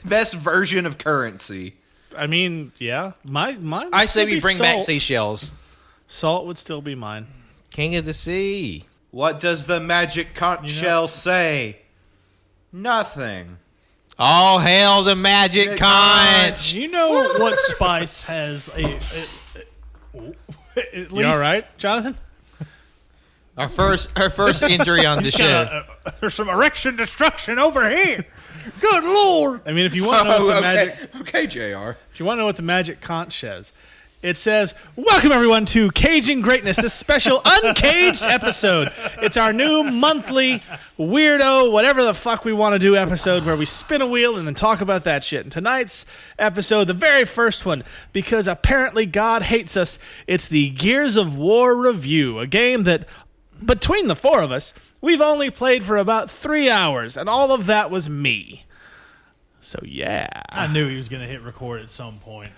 best version of currency. I mean, yeah. Mine I say we bring back salt. seashells. Salt would still be mine. King of the sea. What does the magic conch shell say? Nothing. All hail the magic conch. You know what spice has at least, You all right, Jonathan? Our first injury on the show. There's some erection destruction over here. Good Lord. I mean, if you want to know what the magic... Okay, JR. If you want to know what the magic conch says, it says, "Welcome everyone to Caging Greatness, this special UnCaged episode." It's our new monthly weirdo, whatever the fuck we want to do episode where we spin a wheel and then talk about that shit. And tonight's episode, the very first one, because apparently God hates us, it's the Gears of War review, a game that, between the four of us, we've only played for about 3 hours, and all of that was me. So yeah. I knew he was going to hit record at some point.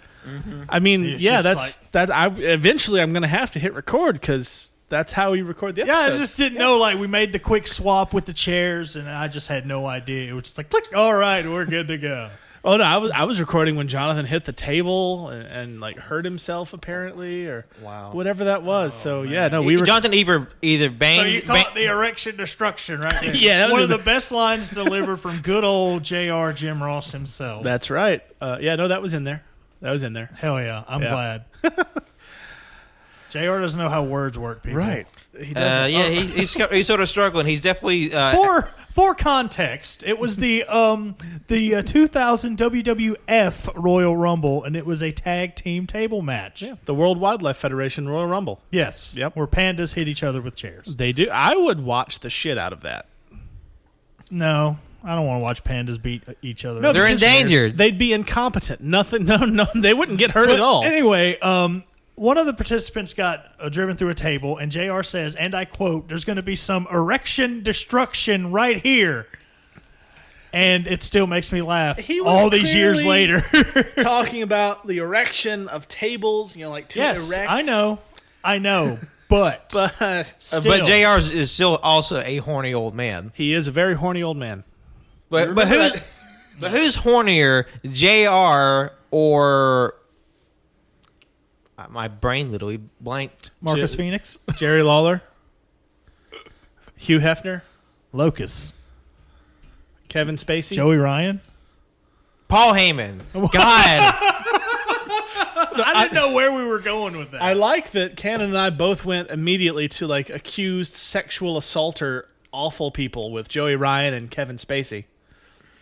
I mean, It's yeah, just eventually I'm going to have to hit record because that's how we record the episode. Yeah, I just didn't know. Like, we made the quick swap with the chairs, and I just had no idea. It was just like, click. All right, we're good to go. Oh no, I was recording when Jonathan hit the table and like hurt himself apparently, or whatever that was. Yeah, no, we were. Jonathan either banged. So you call it the erection destruction, right there. Yeah, that was one of the best lines delivered from good old JR Jim Ross himself. That's right. Yeah, no, that was in there. That was in there. Hell yeah, I'm glad. JR doesn't know how words work, people. Right. He doesn't. Yeah, he's sort of struggling. He's definitely For context, it was the 2000 WWF Royal Rumble, and it was a tag team table match. Yeah, the World Wildlife Federation Royal Rumble. Yes. Yep. Where pandas hit each other with chairs. They do. I would watch the shit out of that. No, I don't want to watch pandas beat each other. No, they're because endangered. They'd be incompetent. Nothing. No, they wouldn't get hurt at all. Anyway, one of the participants got driven through a table, and JR says, and I quote, "There's going to be some erection destruction right here." And it still makes me laugh all these years later. Talking about the erection of tables, like two yes, erects. I know, but but JR is still also a horny old man. He is a very horny old man. But who's hornier, JR or my brain literally blanked? Marcus Phoenix, Jerry Lawler, Hugh Hefner, Locust, Kevin Spacey, Joey Ryan, Paul Heyman. God. I didn't know where we were going with that. I like that Cannon and I both went immediately to like accused sexual assaulter awful people with Joey Ryan and Kevin Spacey.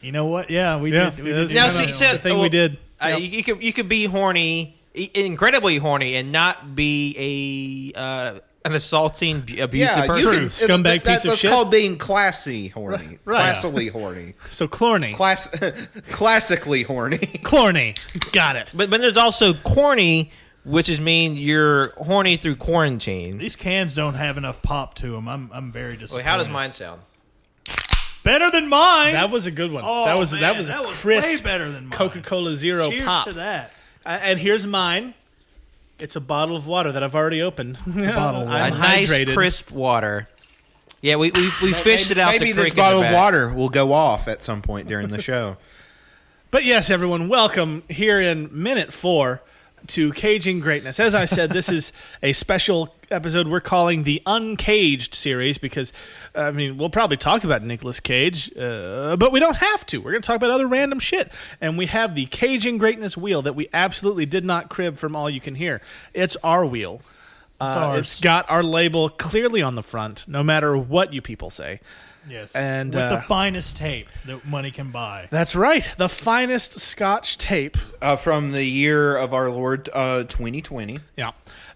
You know what? Yeah, we did. We did. Now, The thing we did. You could be horny, incredibly horny, and not be an assaulting, abusive person. Scumbag piece of that's shit. called being classy horny. Right. Classically horny. So Clorny. Classically horny. Clorny. Got it. But there's also corny, which is mean you're horny through quarantine. These cans don't have enough pop to them. I'm very disappointed. Wait, how does mine sound? Better than mine. That was a good one. Oh, that was man, a that was crisp way better than mine. Coca-Cola Zero Cheers pop. to that. And here's mine. It's a bottle of water that I've already opened. It's a bottle of water. I'm A nice, hydrated. crisp water. Yeah, we fished it out. Maybe the this creek in the bottle of back. water will go off at some point during the show. But yes, everyone, welcome here in minute 4 to Caging Greatness. As I said, this is a special episode we're calling the UnCaged series because, we'll probably talk about Nicolas Cage, but we don't have to. We're going to talk about other random shit. And we have the Caging Greatness wheel that we absolutely did not crib from All You Can Hear. It's our wheel. It's got our label clearly on the front, no matter what you people say. Yes. And with the finest tape that money can buy. That's right. The finest Scotch tape. From the year of our Lord 2020. Yeah.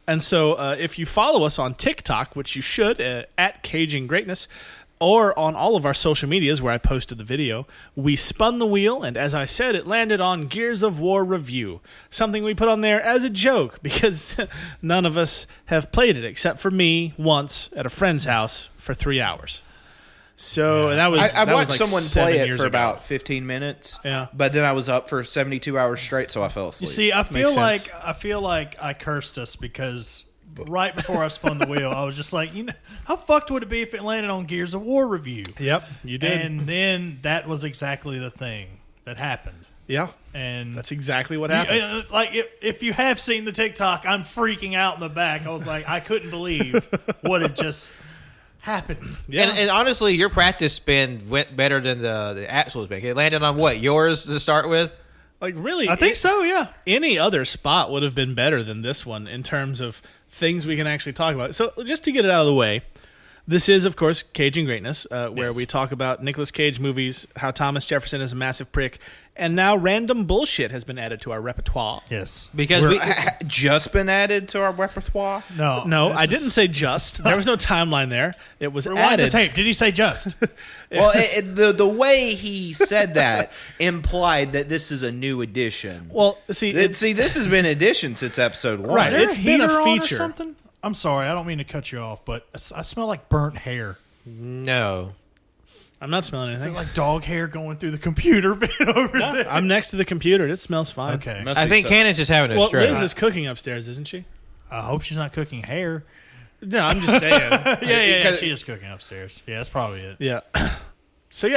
And so if you follow us on TikTok, which you should, at Caging Greatness, or on all of our social medias where I posted the video, we spun the wheel, and as I said, it landed on Gears of War Review, something we put on there as a joke because none of us have played it except for me once at a friend's house for 3 hours. So that was I that watched was like someone 7 play it years for ago. about 15 minutes. Yeah. But then I was up for 72 hours straight, so I fell asleep. You see, I Makes feel like I cursed us because right before I spun the wheel, I was just like, how fucked would it be if it landed on Gears of War review? Yep, you did. And then that was exactly the thing that happened. Yeah, and that's exactly what happened. Like if you have seen the TikTok, I'm freaking out in the back. I was like, I couldn't believe what had just happened. Yeah. And honestly, your practice spin went better than the actual spin. It landed on what, yours to start with? Like really, I think so. Yeah. Any other spot would have been better than this one in terms of things we can actually talk about. So just to get it out of the way, this is, of course, Caging Greatness, where we talk about Nicolas Cage movies, how Thomas Jefferson is a massive prick, and now random bullshit has been added to our repertoire. Yes. Because we Just been added to our repertoire? No, I didn't say just. There was no timeline there. It was Rewind added. the tape. Did he say just? Well, the way he said that implied that this is a new edition. Well, see, this has been edition since episode 1. Right. Is there It's been a heater on or feature. something? I'm sorry. I don't mean to cut you off, but I smell like burnt hair. no. I'm not smelling Is it anything. like dog hair going through the computer bit over there? I'm next to the computer. It smells fine. Okay. Must I be think so. Cannon's just having a Well, stroke. Liz is cooking upstairs, isn't she? I hope she's not cooking hair. No, I'm just saying. Yeah. She is cooking upstairs. Yeah, that's probably it. Yeah. So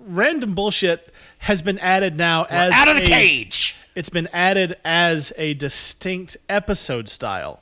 random bullshit has been added now as out of the cage. It's been added as a distinct episode style.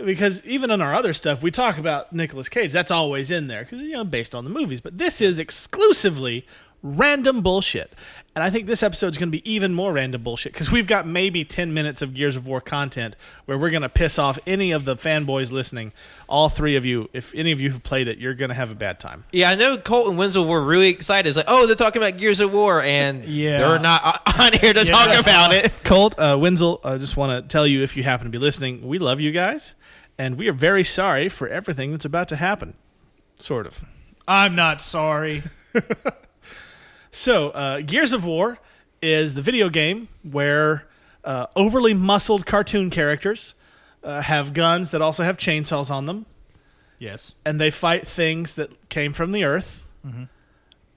Because even in our other stuff, we talk about Nicolas Cage. That's always in there, because based on the movies. But this is exclusively random bullshit. And I think this episode is going to be even more random bullshit, because we've got maybe 10 minutes of Gears of War content where we're going to piss off any of the fanboys listening. All three of you, if any of you have played it, you're going to have a bad time. Yeah, I know Colt and Wenzel were really excited. It's like, oh, they're talking about Gears of War, and they're not on here to talk about it. Colt, Wenzel, I just want to tell you, if you happen to be listening, we love you guys, and we are very sorry for everything that's about to happen. Sort of. I'm not sorry. So, Gears of War is the video game where overly muscled cartoon characters have guns that also have chainsaws on them, Yes. and they fight things that came from the earth. Mm-hmm.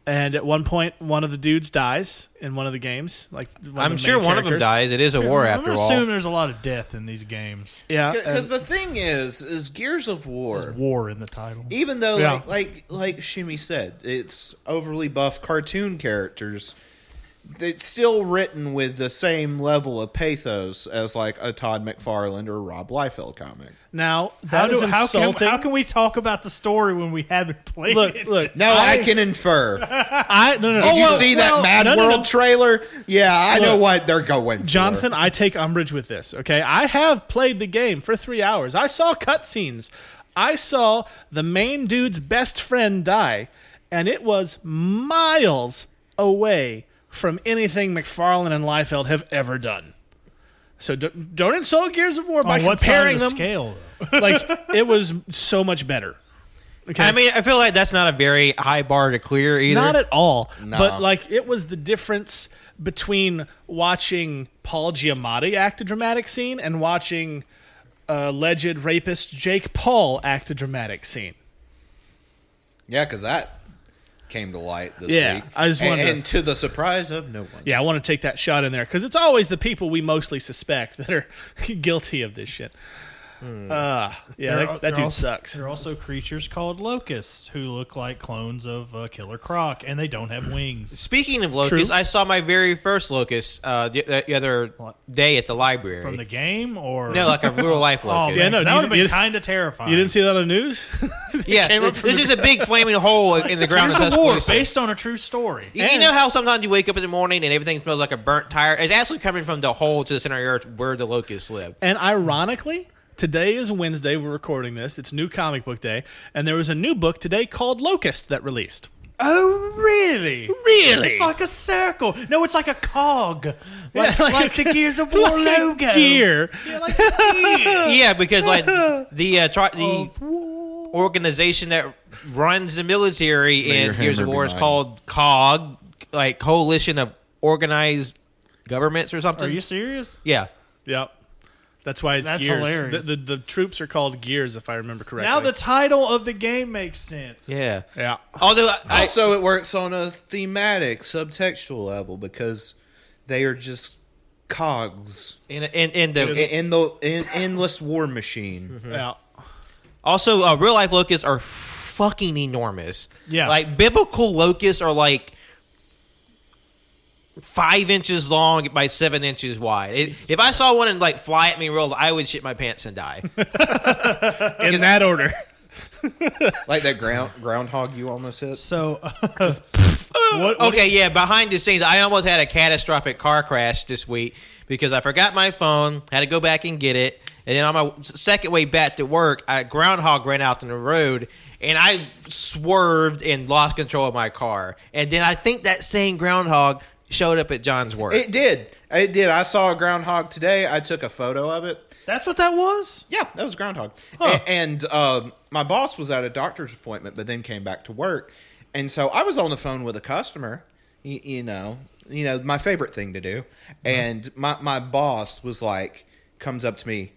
And at one point, one of the dudes dies in one of the games. I'm sure one of them dies. It is a war I'm after gonna all. assume there's a lot of death in these games. Yeah, Because the thing is Gears of War, There's war in the title. even though Yeah. like Shimmy said, it's overly buff cartoon characters, it's still written with the same level of pathos as like a Todd McFarlane or Rob Liefeld comic. now that is How insulting. can we talk about the story when we haven't played it? Look. Now I can infer. No. Did you see that Mad no, World no. trailer? Yeah, I know what they're going for. Jonathan, I take umbrage with this, okay? I have played the game for 3 hours. I saw cutscenes. I saw the main dude's best friend die, and it was miles away from anything McFarlane and Liefeld have ever done. So don't insult Gears of War by On what side comparing of the them. scale, though? Like, it was so much better. Okay? I mean, I feel like that's not a very high bar to clear either. Not at all. No. But like it was the difference between watching Paul Giamatti act a dramatic scene and watching alleged rapist Jake Paul act a dramatic scene. Yeah, because that came to light this Yeah, week. I just wanted to- and to the surprise of no one. Yeah, I want to take that shot in there because it's always the people we mostly suspect that are guilty of this shit. Yeah, that dude sucks. There are also creatures called locusts who look like clones of Killer Croc, and they don't have wings. Speaking of locusts, True. I saw my very first locust the other day at the library. From the game, or no, like a real life oh locust. Yeah, man, no, 'cause that you- would have been you- kind of terrifying. You didn't see that on the news? Yeah, came up from there's just a big flaming hole in the ground. Gears in of War, Tuscaloosa. based on a true story. You know how sometimes you wake up in the morning and everything smells like a burnt tire? It's actually coming from the hole to the center of the earth where the locusts live. And ironically, today is Wednesday. We're recording this. It's New Comic Book Day. And there was a new book today called Locust that released. Oh, really? Really? It's like a circle. No, it's like a cog. Like, Yeah, like the Gears of War like a logo. gear. Yeah, like a gear. Yeah, because like the organization that runs the military May your in Gears of hammer be War is mine. called COG, like Coalition of Organized Governments or something. Are you serious? Yeah. Yep. That's why it's That's gears. hilarious. The troops are called gears, if I remember correctly. Now the title of the game makes sense. Yeah. yeah. Although I Also, it works on a thematic, subtextual level because they are just cogs in the in endless war machine. Yeah. Also, real life locusts are fucking enormous. Yeah. Like biblical locusts are like 5 inches long by 7 inches wide. If I saw one and like fly at me real, I would shit my pants and die. In that order. Like that groundhog you almost hit. So, Okay, yeah. Behind the scenes, I almost had a catastrophic car crash this week because I forgot my phone. Had to go back and get it, and then on my second way back to work, a groundhog ran out on the road, and I swerved and lost control of my car. And then I think that same groundhog showed up at John's work. It did. I saw a groundhog today. I took a photo of it. that's what that was? Yeah, that was groundhog. Huh. And my boss was at a doctor's appointment, but then came back to work. And so I was on the phone with a customer, you know, my favorite thing to do. And my boss was like, comes up to me,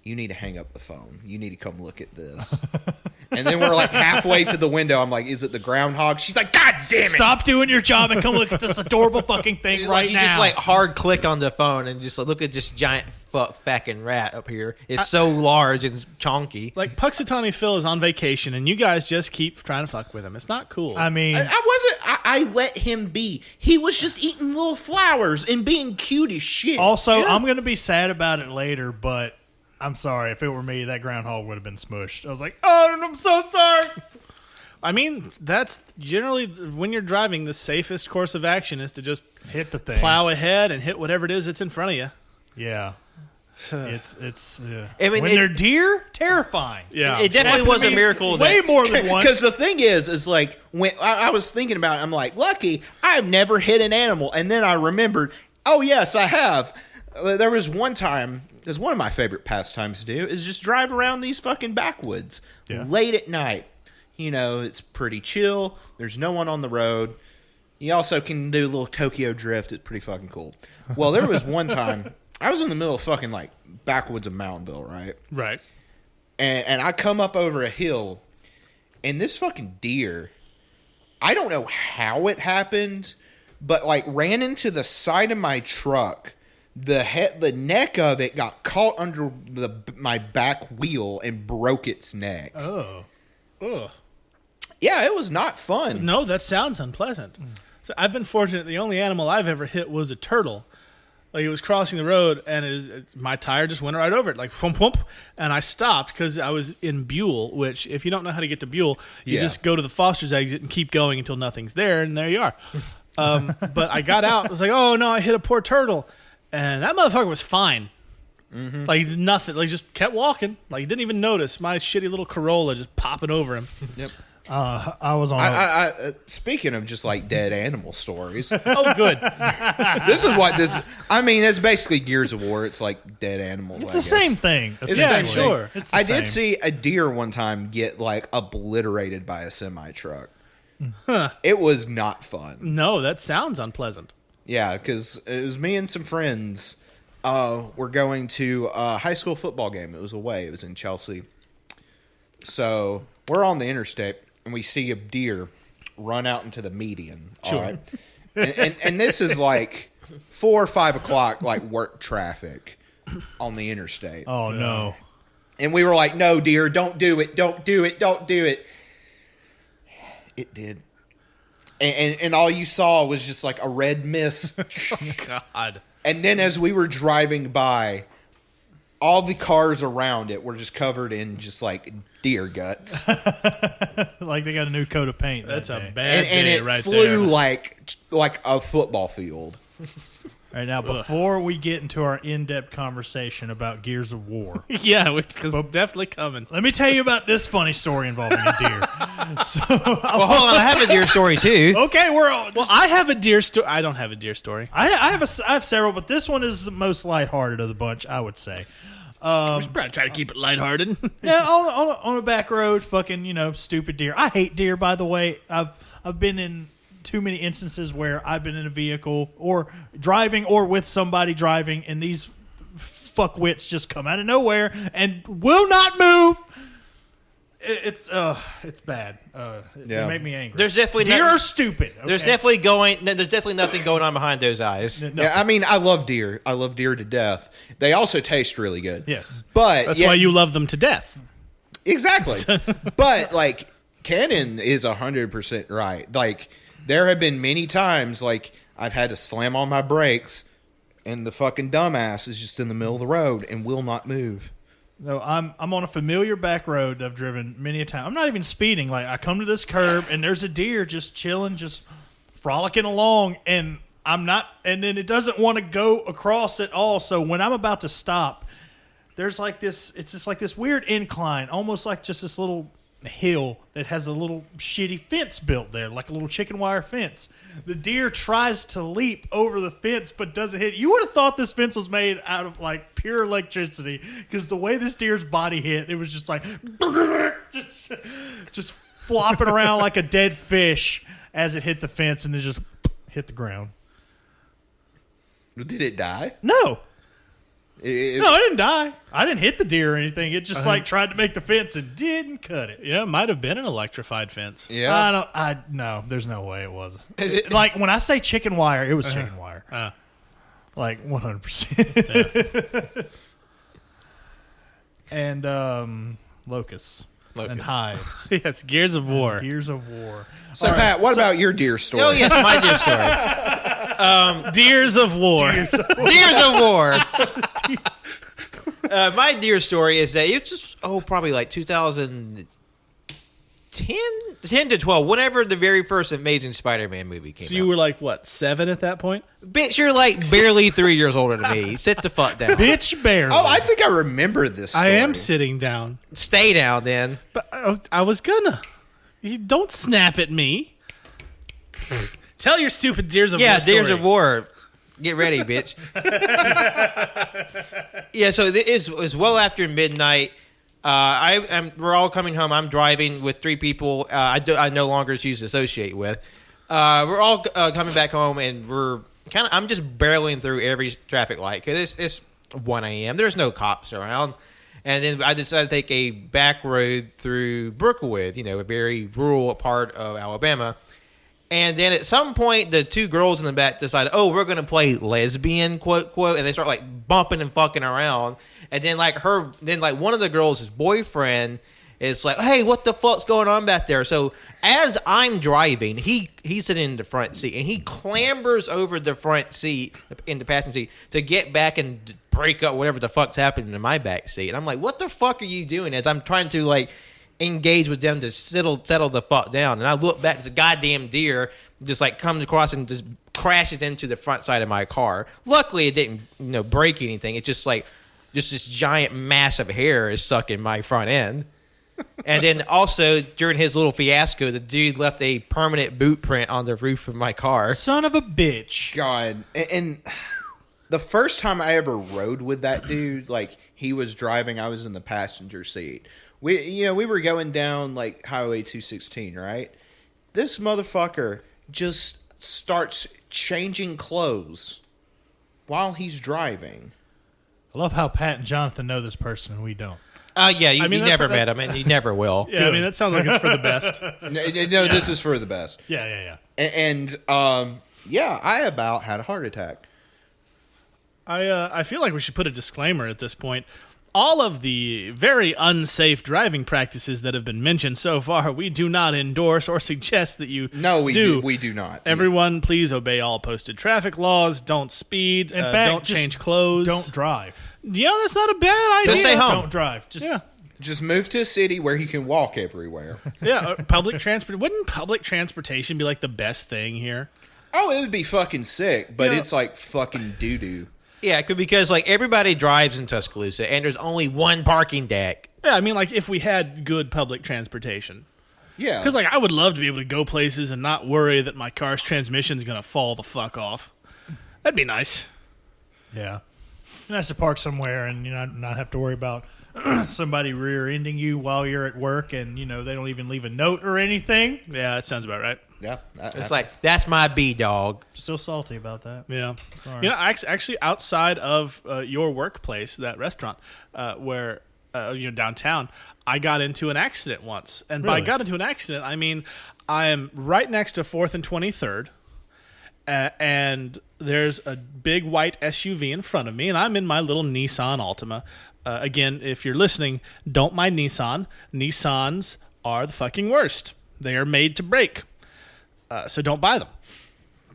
you need to hang up the phone. You need to come look at this. And then we're like halfway to the window. I'm like, is it the groundhog? She's like, God damn it. Stop doing your job and come look at this adorable fucking thing right you now. just like hard click on the phone and just like, look at this giant fucking rat up here. It's so large and chonky. Like, Puxatawny Phil is on vacation, and you guys just keep trying to fuck with him. It's not cool. I mean, I let him be. He was just eating little flowers and being cute as shit. also, Yeah. I'm going to be sad about it later, but I'm sorry. If it were me, that groundhog would have been smushed. I was like, oh, I'm so sorry. I mean, that's generally, when you're driving, the safest course of action is to just Hit the thing. plow ahead and hit whatever it is that's in front of you. Yeah. It's I mean, when they're deer, terrifying. Yeah. It definitely was a miracle Way that more than one. Because the thing is like when I was thinking about it, I'm like, lucky I've never hit an animal, and then I remembered, oh yes, I have. There was one time. It's one of my favorite pastimes to do is just drive around these fucking backwoods late at night. You know, it's pretty chill. There's no one on the road. You also can do a little Tokyo drift. It's pretty fucking cool. Well, there was one time I was in the middle of fucking like backwoods of Mountainville, right? Right. And I come up over a hill, and this fucking deer, I don't know how it happened, but like ran into the side of my truck. The neck of it got caught under my back wheel and broke its neck. Oh. Ugh. Yeah, it was not fun. No, that sounds unpleasant. So I've been fortunate. The only animal I've ever hit was a turtle. Like, it was crossing the road, and my tire just went right over it, like whoomp whoomp. And I stopped because I was in Buell, which, if you don't know how to get to Buell, you just go to the Foster's exit and keep going until nothing's there, and there you are. But I got out. I was like, oh no, I hit a poor turtle, and that motherfucker was fine. Mm-hmm. Like, nothing. Like, just kept walking. Like, he didn't even notice my shitty little Corolla just popping over him. Yep. I was on. Speaking of just like dead animal stories, Oh, good. this is what this. I mean, it's basically Gears of War. It's like dead animals. It's I the guess. same thing. It's Yeah, the same sure. thing. It's the I did same. see a deer one time get like obliterated by a semi truck. It was not fun. No, that sounds unpleasant. Yeah, because it was me and some friends. We're going to a high school football game. It was away. It was in Chelsea. So we're on the interstate, and we see a deer run out into the median. All right, and this is like 4 or 5 o'clock, like work traffic on the interstate. Oh no. And we were like, "No, dear, don't do it! Don't do it! Don't do it!" It did. And all you saw was just like a red mist. God. And then as we were driving by, all the cars around it were just covered in just like deer guts. Like they got a new coat of paint. That's that a day. bad And day it right flew there. like a football field. All right, now before we get into our in-depth conversation about Gears of War, Yeah, because definitely coming. let me tell you about this funny story involving a deer. Well, hold on. I have a deer story too. Okay, we're all, Well, I have a deer story. I don't have a deer story. I have several, but this one is the most lighthearted of the bunch, I would say. We should probably try to keep it lighthearted. Yeah, on a back road, fucking stupid deer. I hate deer, by the way. I've been in too many instances where I've been in a vehicle or driving or with somebody driving, and these fuckwits just come out of nowhere and will not move. It's bad. Yeah. It made me angry. There's definitely deer nothing- are stupid. There's okay? definitely nothing going on behind those eyes. No. Yeah, I mean, I love deer. I love deer to death. They also taste really good. Yes. But That's yeah, why you love them to death. Exactly. But, like, Cannon is 100% right. Like, there have been many times, like, I've had to slam on my brakes, and the fucking dumbass is just in the middle of the road and will not move. No, I'm on a familiar back road I've driven many a time. I'm not even speeding. Like, I come to this curb, and there's a deer just chilling, just frolicking along, and I'm not, and then it doesn't want to go across at all. So when I'm about to stop, there's like this, it's just like this weird incline, almost like just this little hill that has a little shitty fence built there, like a little chicken wire fence. The deer tries to leap over the fence but doesn't hit. You would have thought this fence was made out of like pure electricity, because the way this deer's body hit, it was just like just flopping around like a dead fish as it hit the fence, and it just hit the ground. Did it die? No. No, it didn't die. I didn't hit the deer or anything. It just like tried to make the fence and didn't cut it. Yeah, it might have been an electrified fence. Yeah. No, there's no way it was. Like, when I say chicken wire, it was chicken wire. Like 100%. And locusts. And hives. Yes, Gears of War. Gears of War. So, Pat, what about your deer story? Oh, yes, my deer story. Deers of War. Deers of War. My deer story is that it's just, probably like 2010 to 12, whenever the very first Amazing Spider-Man movie came out. So you were like, what, 7 at that point? Bitch, you're like barely 3 years older than me. Sit the fuck down. Bitch barely. Oh, I think I remember this story. I am sitting down. Stay down, then. But I was gonna. You don't snap at me. Tell your stupid Deers of War Yeah, story. Deers of War. Get ready, bitch. Yeah, so it was well after midnight. We're all coming home. I'm driving with 3 people I no longer choose to associate with. We're all coming back home, and I'm just barreling through every traffic light because it's 1 a.m. There's no cops around. And then I decided to take a back road through Brookwood, a very rural part of Alabama. And then at some point, the 2 girls in the back decided, we're going to play lesbian, quote, quote. And they start like bumping and fucking around. And then one of the girls, his boyfriend, is like, hey, what the fuck's going on back there? So as I'm driving, he's sitting in the front seat, and he clambers over the front seat in the passenger seat to get back and break up whatever the fuck's happening in my back seat. And I'm like, what the fuck are you doing? As I'm trying to like engage with them to settle the fuck down. And I look back, the goddamn deer just like comes across and just crashes into the front side of my car. Luckily, it didn't break anything. It's just like this giant mass of hair is stuck in my front end. And then also during his little fiasco, the dude left a permanent boot print on the roof of my car. Son of a bitch. God. And the first time I ever rode with that dude, like, he was driving, I was in the passenger seat. We were going down like Highway 216, right? This motherfucker just starts changing clothes while he's driving. I love how Pat and Jonathan know this person and we don't. Yeah, you never met him, and you never will. Yeah, Good. I mean, that sounds like it's for the best. No, This is for the best. Yeah. And I about had a heart attack. I feel like we should put a disclaimer at this point. All of the very unsafe driving practices that have been mentioned so far, we do not endorse or suggest that you we do not. Everyone, please obey all posted traffic laws. Don't speed. In fact, don't change clothes. Don't drive. That's not a bad idea. Just stay home. Don't drive. Just move to a city where he can walk everywhere. Yeah, public transport. Wouldn't public transportation be like the best thing here? Oh, it would be fucking sick, but it's like fucking doo-doo. Yeah, because like everybody drives in Tuscaloosa, and there's only one parking deck. Yeah, I mean, like if we had good public transportation. Yeah. Because like I would love to be able to go places and not worry that my car's transmission is going to fall the fuck off. That'd be nice. Yeah. Nice to park somewhere and not have to worry about somebody rear-ending you while you're at work, and they don't even leave a note or anything. Yeah, that sounds about right. Yeah. It's like, that's my B-dog. Still salty about that. Yeah. Sorry. Actually, outside of your workplace, that restaurant where downtown, I got into an accident once. And by got into an accident, I mean I am right next to 4th and 23rd, and there's a big white SUV in front of me, and I'm in my little Nissan Altima. Again, if you're listening, don't mind Nissan. Nissans are the fucking worst. They are made to break. So don't buy them.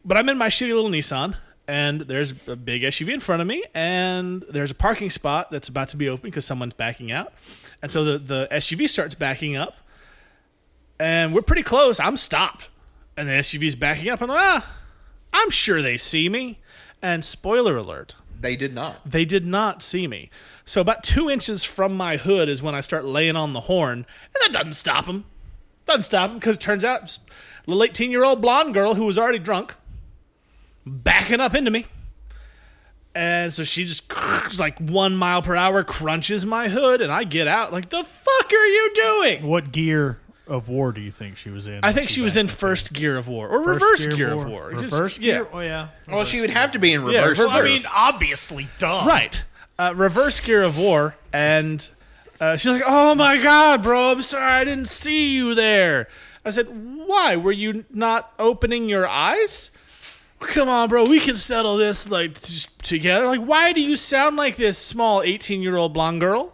But I'm in my shitty little Nissan, and there's a big SUV in front of me, and there's a parking spot that's about to be open because someone's backing out. And so the SUV starts backing up, and we're pretty close. I'm stopped. And the SUV's backing up, and I'm sure they see me. And spoiler alert. They did not. They did not see me. So about 2 inches from my hood is when I start laying on the horn, and that doesn't stop them. Doesn't stop them, because it turns out just a little 18-year-old blonde girl who was already drunk backing up into me. And so she just, like 1 mile per hour, crunches my hood, and I get out like, the fuck are you doing? What gear of war do you think she was in? I think she was in first gear of war, or reverse gear of war. Reverse gear? Oh, yeah. Well, she would have to be in reverse. reverse. Well, I mean, obviously, duh. Right. Reverse gear of war, and she's like, oh my God, bro, I'm sorry, I didn't see you there. I said, why? Were you not opening your eyes? Come on, bro, we can settle this like together. Like, why do you sound like this small 18-year-old blonde girl?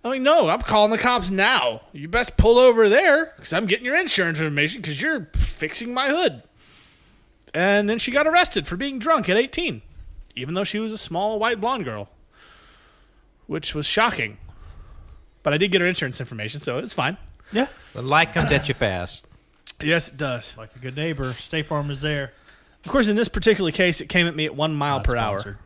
I'm like, no, I'm calling the cops now. You best pull over there, because I'm getting your insurance information, because you're fixing my hood. And then she got arrested for being drunk at 18, even though she was a small white blonde girl, which was shocking. But I did get her insurance information, so it's fine. Yeah. The light comes at you fast. Yes, it does. Like a good neighbor, State Farm is there. Of course, in this particular case, it came at me at 1 mile per Sponsored. hour.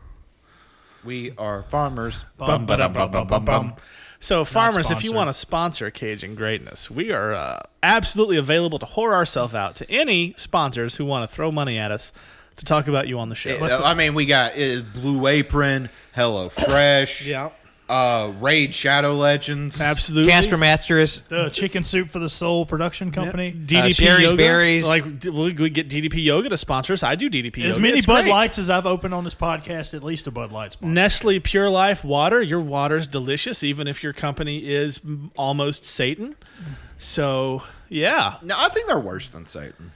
We are farmers. Bum, ba-dum, bum, bum, bum, bum. So, farmers, if you sponsored. want to sponsor Cajun Greatness, we are absolutely available to whore ourselves out to any sponsors who want to throw money at us to talk about you on the show. I mean, we got Blue Apron, Hello Fresh, Yeah, Raid Shadow Legends, absolutely. Casper Mattress. The Chicken Soup for the Soul production company. DDP Sherry's Yoga. Berries. Like, we get DDP Yoga to sponsor us. I do DDP Yoga. As many It's Bud great. Lights as I've opened on this podcast, at least a Bud Light sponsor. Nestle Pure Life Water. Your water's delicious, even if your company is almost Satan. So, yeah. No, I think they're worse than Satan.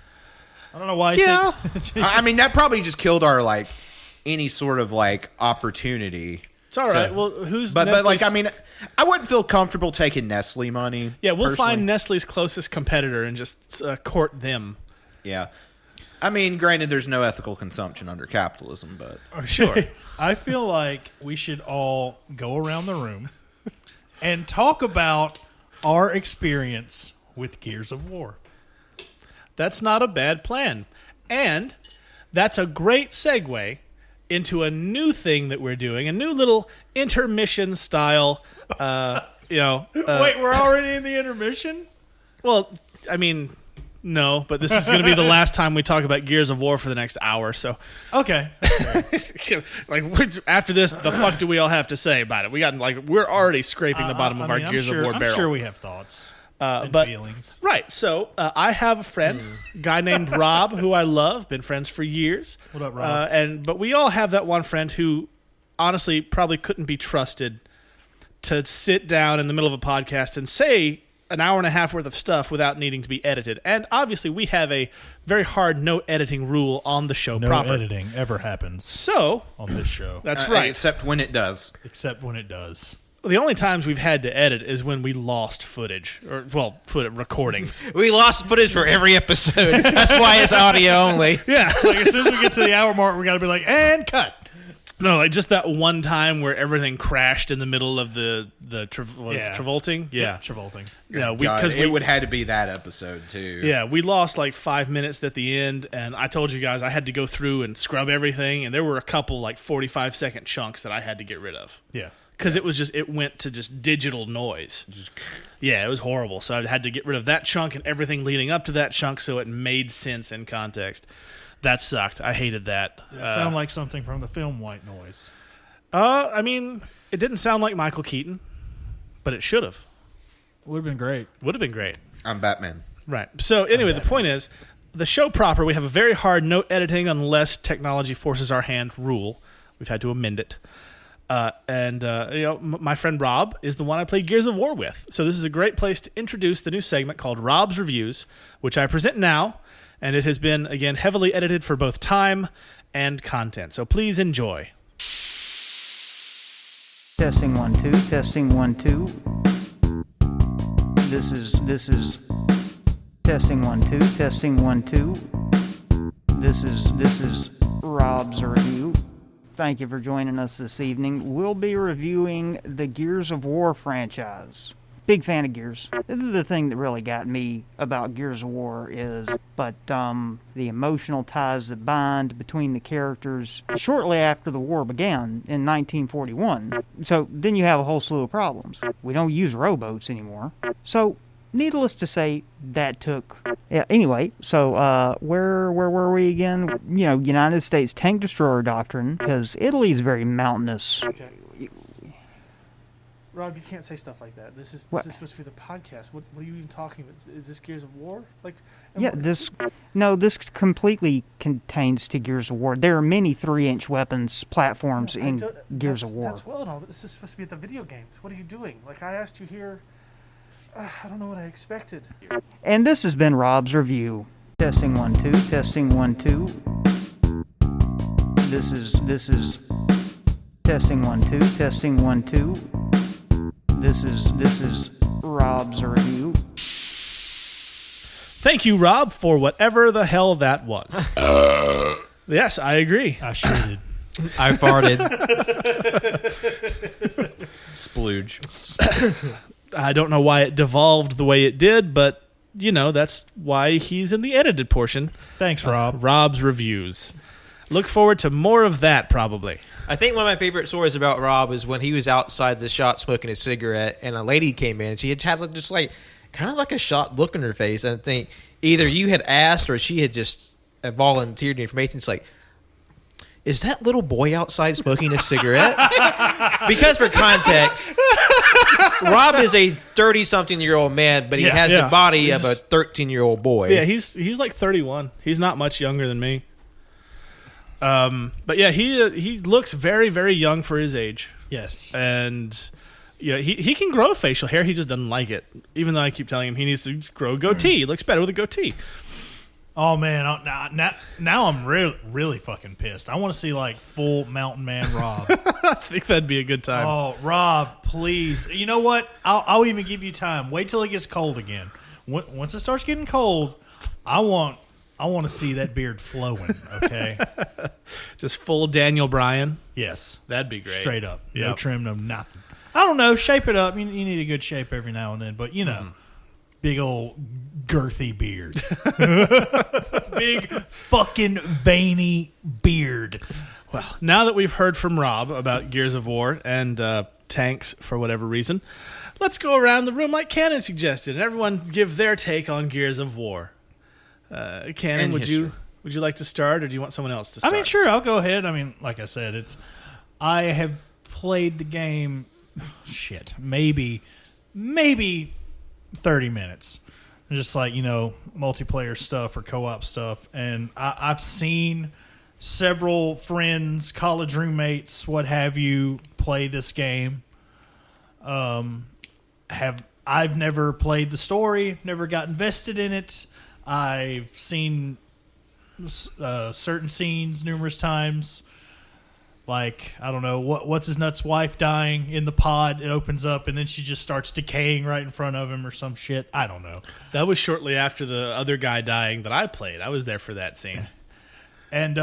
I don't know why. Yeah. I mean, that probably just killed our any sort of opportunity. It's all right. Well, who's But Nestle's- I mean, I wouldn't feel comfortable taking Nestle money. yeah, we'll personally. find Nestle's closest competitor and just court them. Yeah, I mean, granted, there's no ethical consumption under capitalism, but Sure. I feel like we should all go around the room and talk about our experience with Gears of War. That's not a bad plan. And that's a great segue into a new thing that we're doing, a new little intermission style, Wait, we're already in the intermission? well, I mean, no, but this is going to be the last time we talk about Gears of War for the next hour, so Okay. after this, the fuck do we all have to say about it? We're already scraping the bottom of our Gears of War I'm barrel. sure we have thoughts and but feelings. right, so I have a friend, a guy named Rob, who I love, been friends for years. What up, Rob? But we all have that one friend who, honestly, probably couldn't be trusted to sit down in the middle of a podcast and say an hour and a half worth of stuff without needing to be edited. And obviously, we have a very hard no editing rule on the show No proper. editing ever happens So on this show, that's right. Except when it does. except when it does. The only times we've had to edit is when we lost footage, or recordings. We lost footage for every episode. That's why it's audio only. Yeah. Like as soon as we get to the hour mark, we got to be like, and cut. No, like just that one time where everything crashed in the middle of the Travolting. Yeah, Travolting. yeah. God, Because it would had to be that episode too. yeah, we lost like 5 minutes at the end, and I told you guys I had to go through and scrub everything, and there were a couple 45-second chunks that I had to get rid of Yeah. because it went to just digital noise. Yeah, it was horrible. So I had to get rid of that chunk and everything leading up to that chunk so it made sense in context. That sucked. I hated that. It sound like something from the film White Noise. I mean, it didn't sound like Michael Keaton, but it should have. Would have been great. Would have been great. I'm Batman. Right. So anyway, the point is, the show proper, we have a very hard no editing unless technology forces our hand rule. We've had to amend it. My friend Rob is the one I play Gears of War with. So this is a great place to introduce the new segment called Rob's Reviews, which I present now, and it has been, again, heavily edited for both time and content. So please enjoy. Testing 1 2. Testing 1 2. This is testing 1 2. Testing 1 2. This is Rob's review. Thank you for joining us this evening. We'll be reviewing the Gears of War franchise. Big fan of Gears. The thing that really got me about Gears of War is the emotional ties that bind between the characters shortly after the war began in 1941. So then you have a whole slew of problems. We don't use rowboats anymore. So needless to say, that took... Yeah, anyway, so where were we again? You know, United States tank destroyer doctrine, because Italy is very mountainous. Okay. Rob, you can't say stuff like that. This is supposed to be the podcast. What are you even talking about? Is this Gears of War? Yeah, this completely contains to Gears of War. There are many 3-inch weapons platforms in Gears of War. That's well and all, but this is supposed to be at the video games. What are you doing? Like, I asked you here. I don't know what I expected. And this has been Rob's review. Testing 1 2. Testing 1 2. This is testing 1 2. Testing 1 2. This is Rob's review. Thank you, Rob, for whatever the hell that was. Yes, I agree. I sure did. I farted. Splooge. I don't know why it devolved the way it did, but, you know, that's why he's in the edited portion. Thanks, Rob. Rob's reviews. Look forward to more of that, probably. I think one of my favorite stories about Rob is when he was outside the shop smoking a cigarette, and a lady came in. She had just like kind of like a shocked look on her face. And I think either you had asked or she had just volunteered the information. It's like, is that little boy outside smoking a cigarette? Because for context, Rob is a 30-something-year-old man, but he has the body of a 13-year-old boy. Yeah, he's like 31. He's not much younger than me. But yeah, he looks very, very young for his age. Yes. And yeah, he can grow facial hair. He just doesn't like it. Even though I keep telling him he needs to grow a goatee. He looks better with a goatee. Oh man, now I'm really fucking pissed. I want to see like full Mountain Man Rob. I think that'd be a good time. Oh, Rob, please. You know what? I'll even give you time. Wait till it gets cold again. Once it starts getting cold, I want to see that beard flowing. Okay. Just full Daniel Bryan. Yes, That'd be great. straight up, no Yep. trim, no nothing. I don't know. Shape it up. You need a good shape every now and then, but you know. Big old girthy beard. Big fucking veiny beard. Well, now that we've heard from Rob about Gears of War and tanks for whatever reason, let's go around the room like Cannon suggested, and everyone give their take on Gears of War. Cannon, And would you like to start, or do you want someone else to start? I mean, sure, I'll go ahead. I mean, like I said, I have played the game, maybe 30 minutes. Just like, you know, multiplayer stuff or co-op stuff. And I've seen several friends, college roommates, what have you, play this game. I've never played the story, never got invested in it. I've seen certain scenes numerous times. Like, I don't know, what's his nuts wife dying in the pod. It opens up, and then she just starts decaying right in front of him or some shit. I don't know. That was shortly after the other guy dying that I played. I was there for that scene. And,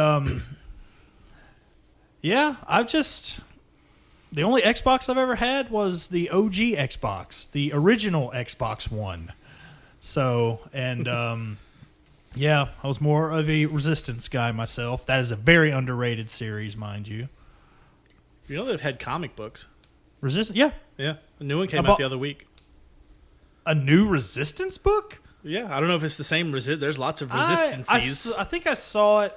yeah, the only Xbox I've ever had was the OG Xbox, the original Xbox One. So, and, yeah, I was more of a Resistance guy myself. That is a very underrated series, mind you. You know they've had comic books. Resistance? Yeah. Yeah. A new one came out the other week. A new Resistance book? Yeah. I don't know if it's the same. There's lots of Resistances. I think I saw it.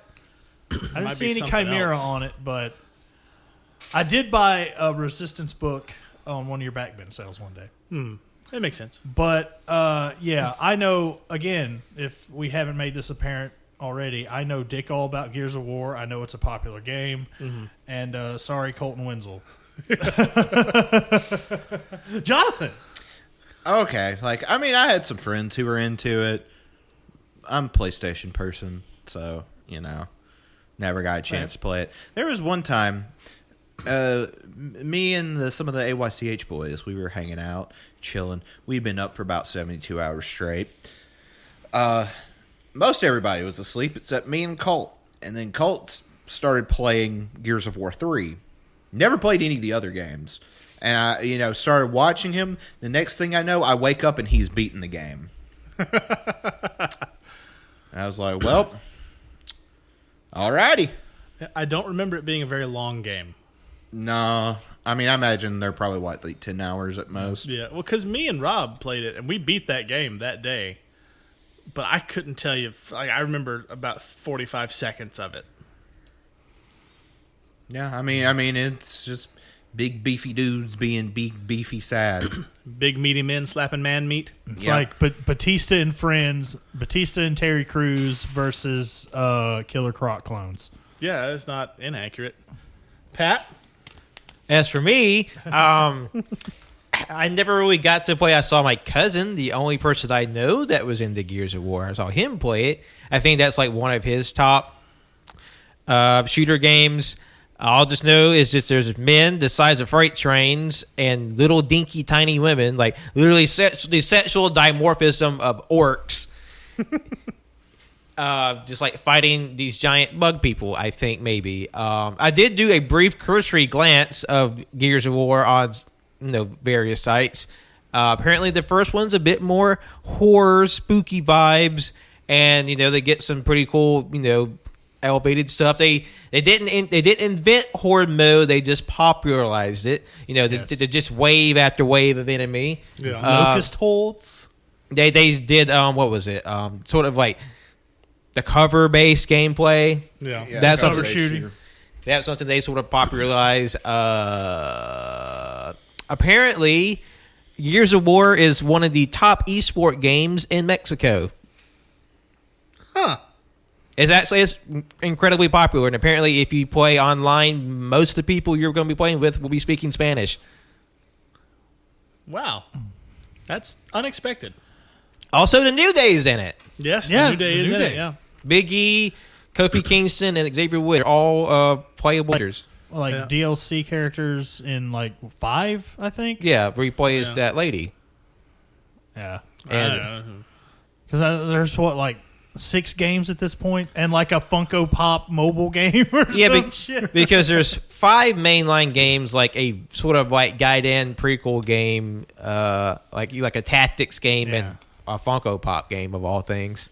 I didn't see any Chimera on it, but I did buy a Resistance book on one of your backbin sales one day. That makes sense. But, yeah, I know, again, if we haven't made this apparent already, I know dick all about Gears of War. I know it's a popular game. Mm-hmm. And, sorry, Colton Winslow. Jonathan. Okay. I had some friends who were into it. I'm a PlayStation person, so, you know, never got a chance to play it. There was one time Me and some of the AYCH boys, we were hanging out, chilling. We'd been up for about 72 hours straight. Most everybody was asleep except me and Colt. And then Colt started playing Gears of War 3. Never played any of the other games. And I, started watching him. The next thing I know, I wake up and he's beating the game. I was like, well, alrighty. I don't remember it being a very long game. No. I mean, I imagine they're probably, like 10 hours at most. Yeah, well, because me and Rob played it, and we beat that game that day. But I couldn't tell you. I remember about 45 seconds of it. Yeah, I mean, it's just big beefy dudes being big beefy sad. Big meaty men slapping man meat. It's like Batista and Friends, Batista and Terry Crews versus Killer Croc clones. Yeah, it's not inaccurate. Pat? As for me, I never really got to play. I saw my cousin, the only person I know that was into Gears of War. I saw him play it. I think that's like one of his top shooter games. I'll just know is just there's men the size of freight trains and little dinky tiny women, like literally the sexual dimorphism of orcs. Just like fighting these giant bug people, I think maybe. I did do a brief cursory glance of Gears of War on various sites. Apparently the first one's a bit more horror, spooky vibes, and they get some pretty cool, elevated stuff. They didn't invent horde mode. They just popularized it. They just wave after wave of enemy. Yeah. Locust holds. They did what was it? Sort of like the cover based gameplay. Yeah. That's cover something. shooting. That's something they sort of popularized. Apparently, Gears of War is one of the top esport games in Mexico. Huh. It's incredibly popular, and apparently if you play online, most of the people you're going to be playing with will be speaking Spanish. Wow. That's unexpected. Also, the New Day is in it. Yes, Yeah, the New Day the is New in it, Day. yeah. Big E, Kofi Kingston, and Xavier Wood are all playable players. Like Yeah. DLC characters in 5, I think. Yeah, where he plays that lady. Yeah. And Because there's 6 games at this point, and a Funko Pop mobile game or some shit. because there's 5 mainline games, like a sort of like Gaiden prequel game, like a tactics game Yeah. and a Funko Pop game of all things.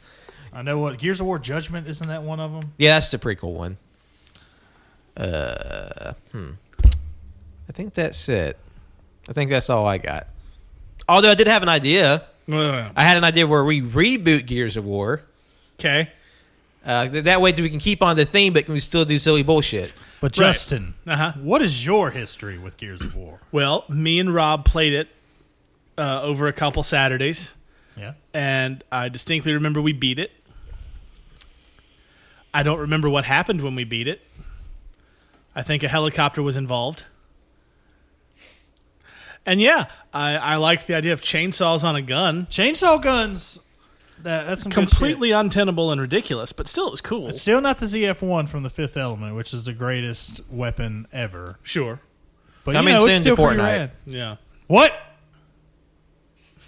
I know what Gears of War Judgment, isn't that one of them? Yeah, that's the prequel one. I think that's it. I think that's all I got. Although I did have an idea. I had an idea where we reboot Gears of War. Okay. That way we can keep on the theme, but we still do silly bullshit. But Justin, Uh-huh. what is your history with Gears of War? Well, me and Rob played it over a couple Saturdays, Yeah. and I distinctly remember we beat it. I don't remember what happened when we beat it. I think a helicopter was involved. And yeah, I liked the idea of chainsaws on a gun. Chainsaw guns. That's some Completely untenable and ridiculous, but still it was cool. It's still not the ZF-1 from The Fifth Element, which is the greatest weapon ever. Sure. But Coming it's soon still to pretty Fortnite. rad. Yeah. What?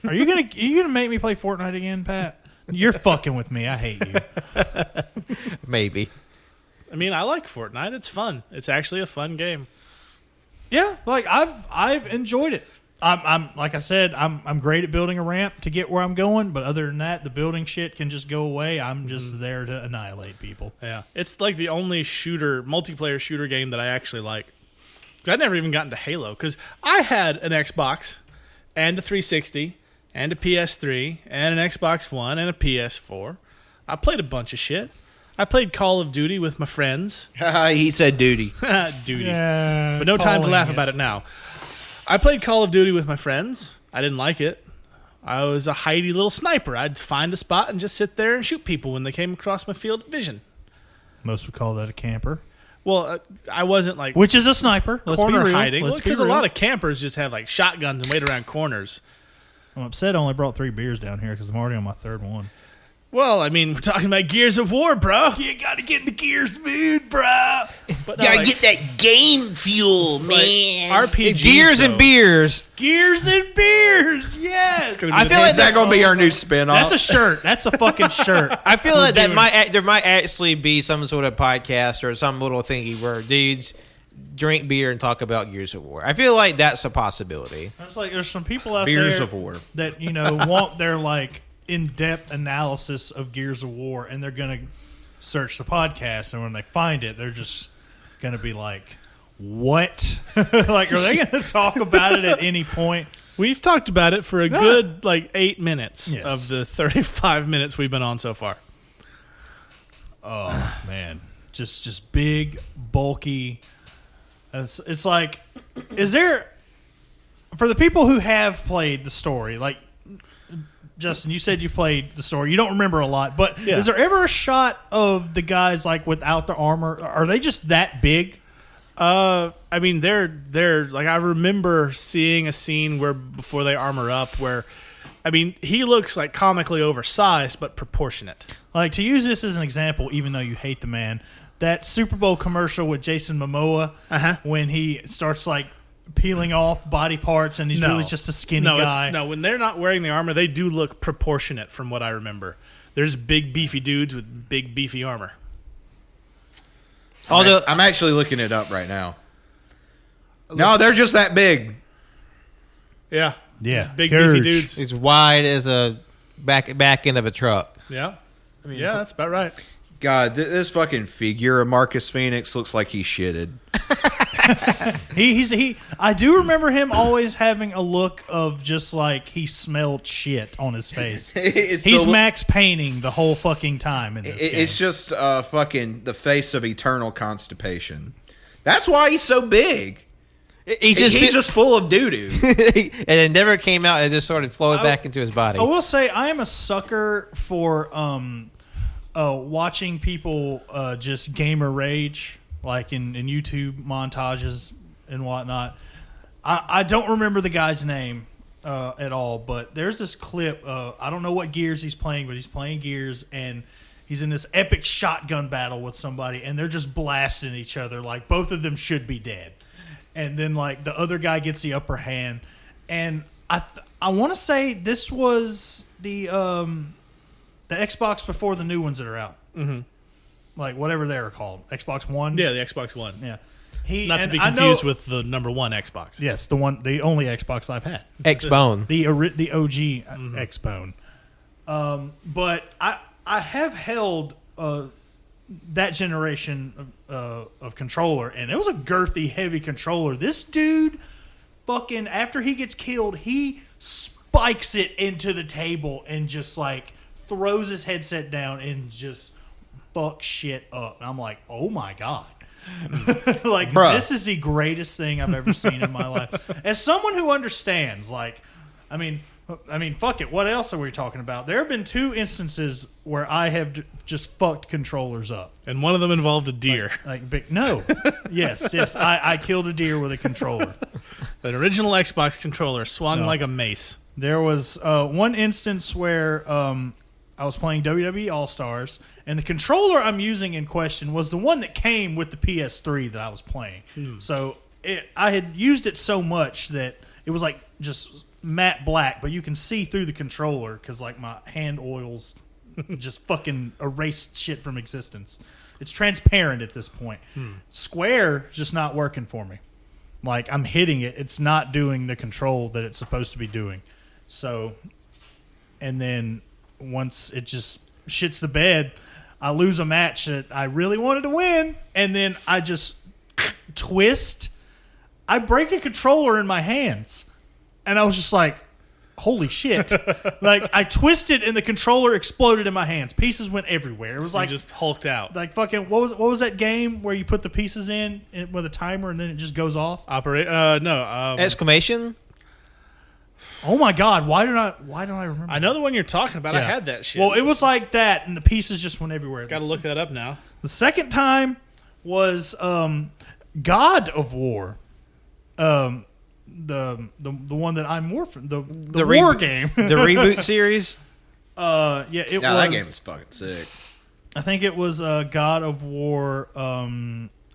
Are you gonna make me play Fortnite again, Pat? You're fucking with me. I hate you. Maybe. I mean, I like Fortnite. It's fun. It's actually a fun game. Yeah, I've enjoyed it. I'm like I said, I'm great at building a ramp to get where I'm going, but other than that, the building shit can just go away. I'm just there to annihilate people. Yeah. It's like the only multiplayer shooter game that I actually like. I'd never even gotten to Halo because I had an Xbox and a 360 and a PS3 and an Xbox One and a PS4. I played a bunch of shit. I played Call of Duty with my friends. He said duty. Duty. Yeah, But no time to laugh about it now. I played Call of Duty with my friends. I didn't like it. I was a hidey little sniper. I'd find a spot and just sit there and shoot people when they came across my field of vision. Most would call that a camper, Well, I wasn't like which is a sniper. Let's corner be real. hiding. Let's be Because a real. lot of campers just have like shotguns and wait around corners. I'm upset. I only brought 3 beers down here because I'm already on my third one. Well, I mean, we're talking about Gears of War, bro. You gotta get in the Gears mood, bro. But Gotta get that game fuel, man. RPGs, Gears and though. beers. Gears and beers, yes. Gonna be I the feel thing. like Is that going to be our new spinoff? That's a shirt. That's a fucking shirt. I feel like doing- there might actually be some sort of podcast or some little thingy where dudes drink beer and talk about Gears of War. I feel like that's a possibility. It's like there's some people out Beers there of War. that want their like in-depth analysis of Gears of War, and they're gonna search the podcast, and when they find it, they're just gonna be like, "What?" Like, are they gonna talk about it at any point? We've talked about it for a good 8 minutes Yes. of the 35 minutes we've been on so far. Oh man, just big, bulky. It's like, is there, for the people who have played the story, like Justin, you said you played the story. You don't remember a lot, but Yeah. is there ever a shot of the guys like without the armor? Are they just that big? I mean, they're like, I remember seeing a scene where before they armor up, where, I mean, he looks like comically oversized but proportionate. Like, to use this as an example, even though you hate the man, that Super Bowl commercial with Jason Momoa, when he starts like peeling off body parts and he's really just a skinny guy. No, when they're not wearing the armor, they do look proportionate from what I remember. There's big beefy dudes with big beefy armor. Although I'm actually looking it up right now. No, they're just that big. Yeah. Yeah, Big huge. beefy dudes. it's wide as a back end of a truck. Yeah. I mean, yeah, that's about right. God, this fucking figure of Marcus Phoenix looks like he shitted. I do remember him always having a look of just like he smelled shit on his face. He's Max Payning the whole fucking time in this game. It's just fucking the face of eternal constipation. That's why he's so big. He's He's just full of doo-doo. and it never came out. It just sort of flowed back into his body. I will say I am a sucker for watching people just gamer rage, like in YouTube montages and whatnot. I don't remember the guy's name at all, but there's this clip. I don't know what Gears he's playing, but he's playing Gears, and he's in this epic shotgun battle with somebody, and they're just blasting each other like both of them should be dead. And then like the other guy gets the upper hand, and I want to say this was the Xbox before the new ones that are out. Mm-hmm. Like whatever they were called, Xbox One. Yeah, the Xbox One. Yeah. Not to be confused with the number one Xbox. Yes, the only Xbox I've had. X-Bone. The OG X-Bone. But I have held that generation of controller, and it was a girthy, heavy controller. This dude, fucking, after he gets killed, he spikes it into the table and just like throws his headset down and just fucks shit up. And I'm like, oh my God. Like, Bruh. This is the greatest thing I've ever seen in my life. As someone who understands, like, I mean, fuck it. What else are we talking about? There have been 2 instances where I have just fucked controllers up. And one of them involved a deer. No. Yes. I killed a deer with a controller. An original Xbox controller swung like a mace. There was one instance where I was playing WWE All-Stars, and the controller I'm using in question was the one that came with the PS3 that I was playing. So I had used it so much that it was like just matte black, but you can see through the controller because like my hand oils just fucking erased shit from existence. It's transparent at this point. Square just not working for me. Like, I'm hitting it, it's not doing the control that it's supposed to be doing. So, and then once it just shits the bed, I lose a match that I really wanted to win, and then I just twist. I break a controller in my hands, and I was just like, holy shit. Like, I twisted and the controller exploded in my hands. Pieces went everywhere. It was So like you just hulked out. like fucking what was that game where you put the pieces in with a timer and then it just goes off? Exclamation. Oh my god, why don't I remember? I know the one you're talking about. I Yeah. had that shit. Well, it was like that and the pieces just went everywhere. Got to look that up now. The second time was God of War. The one that I'm more from the war game. The reboot series. It was. that game is fucking sick. I think it was God of War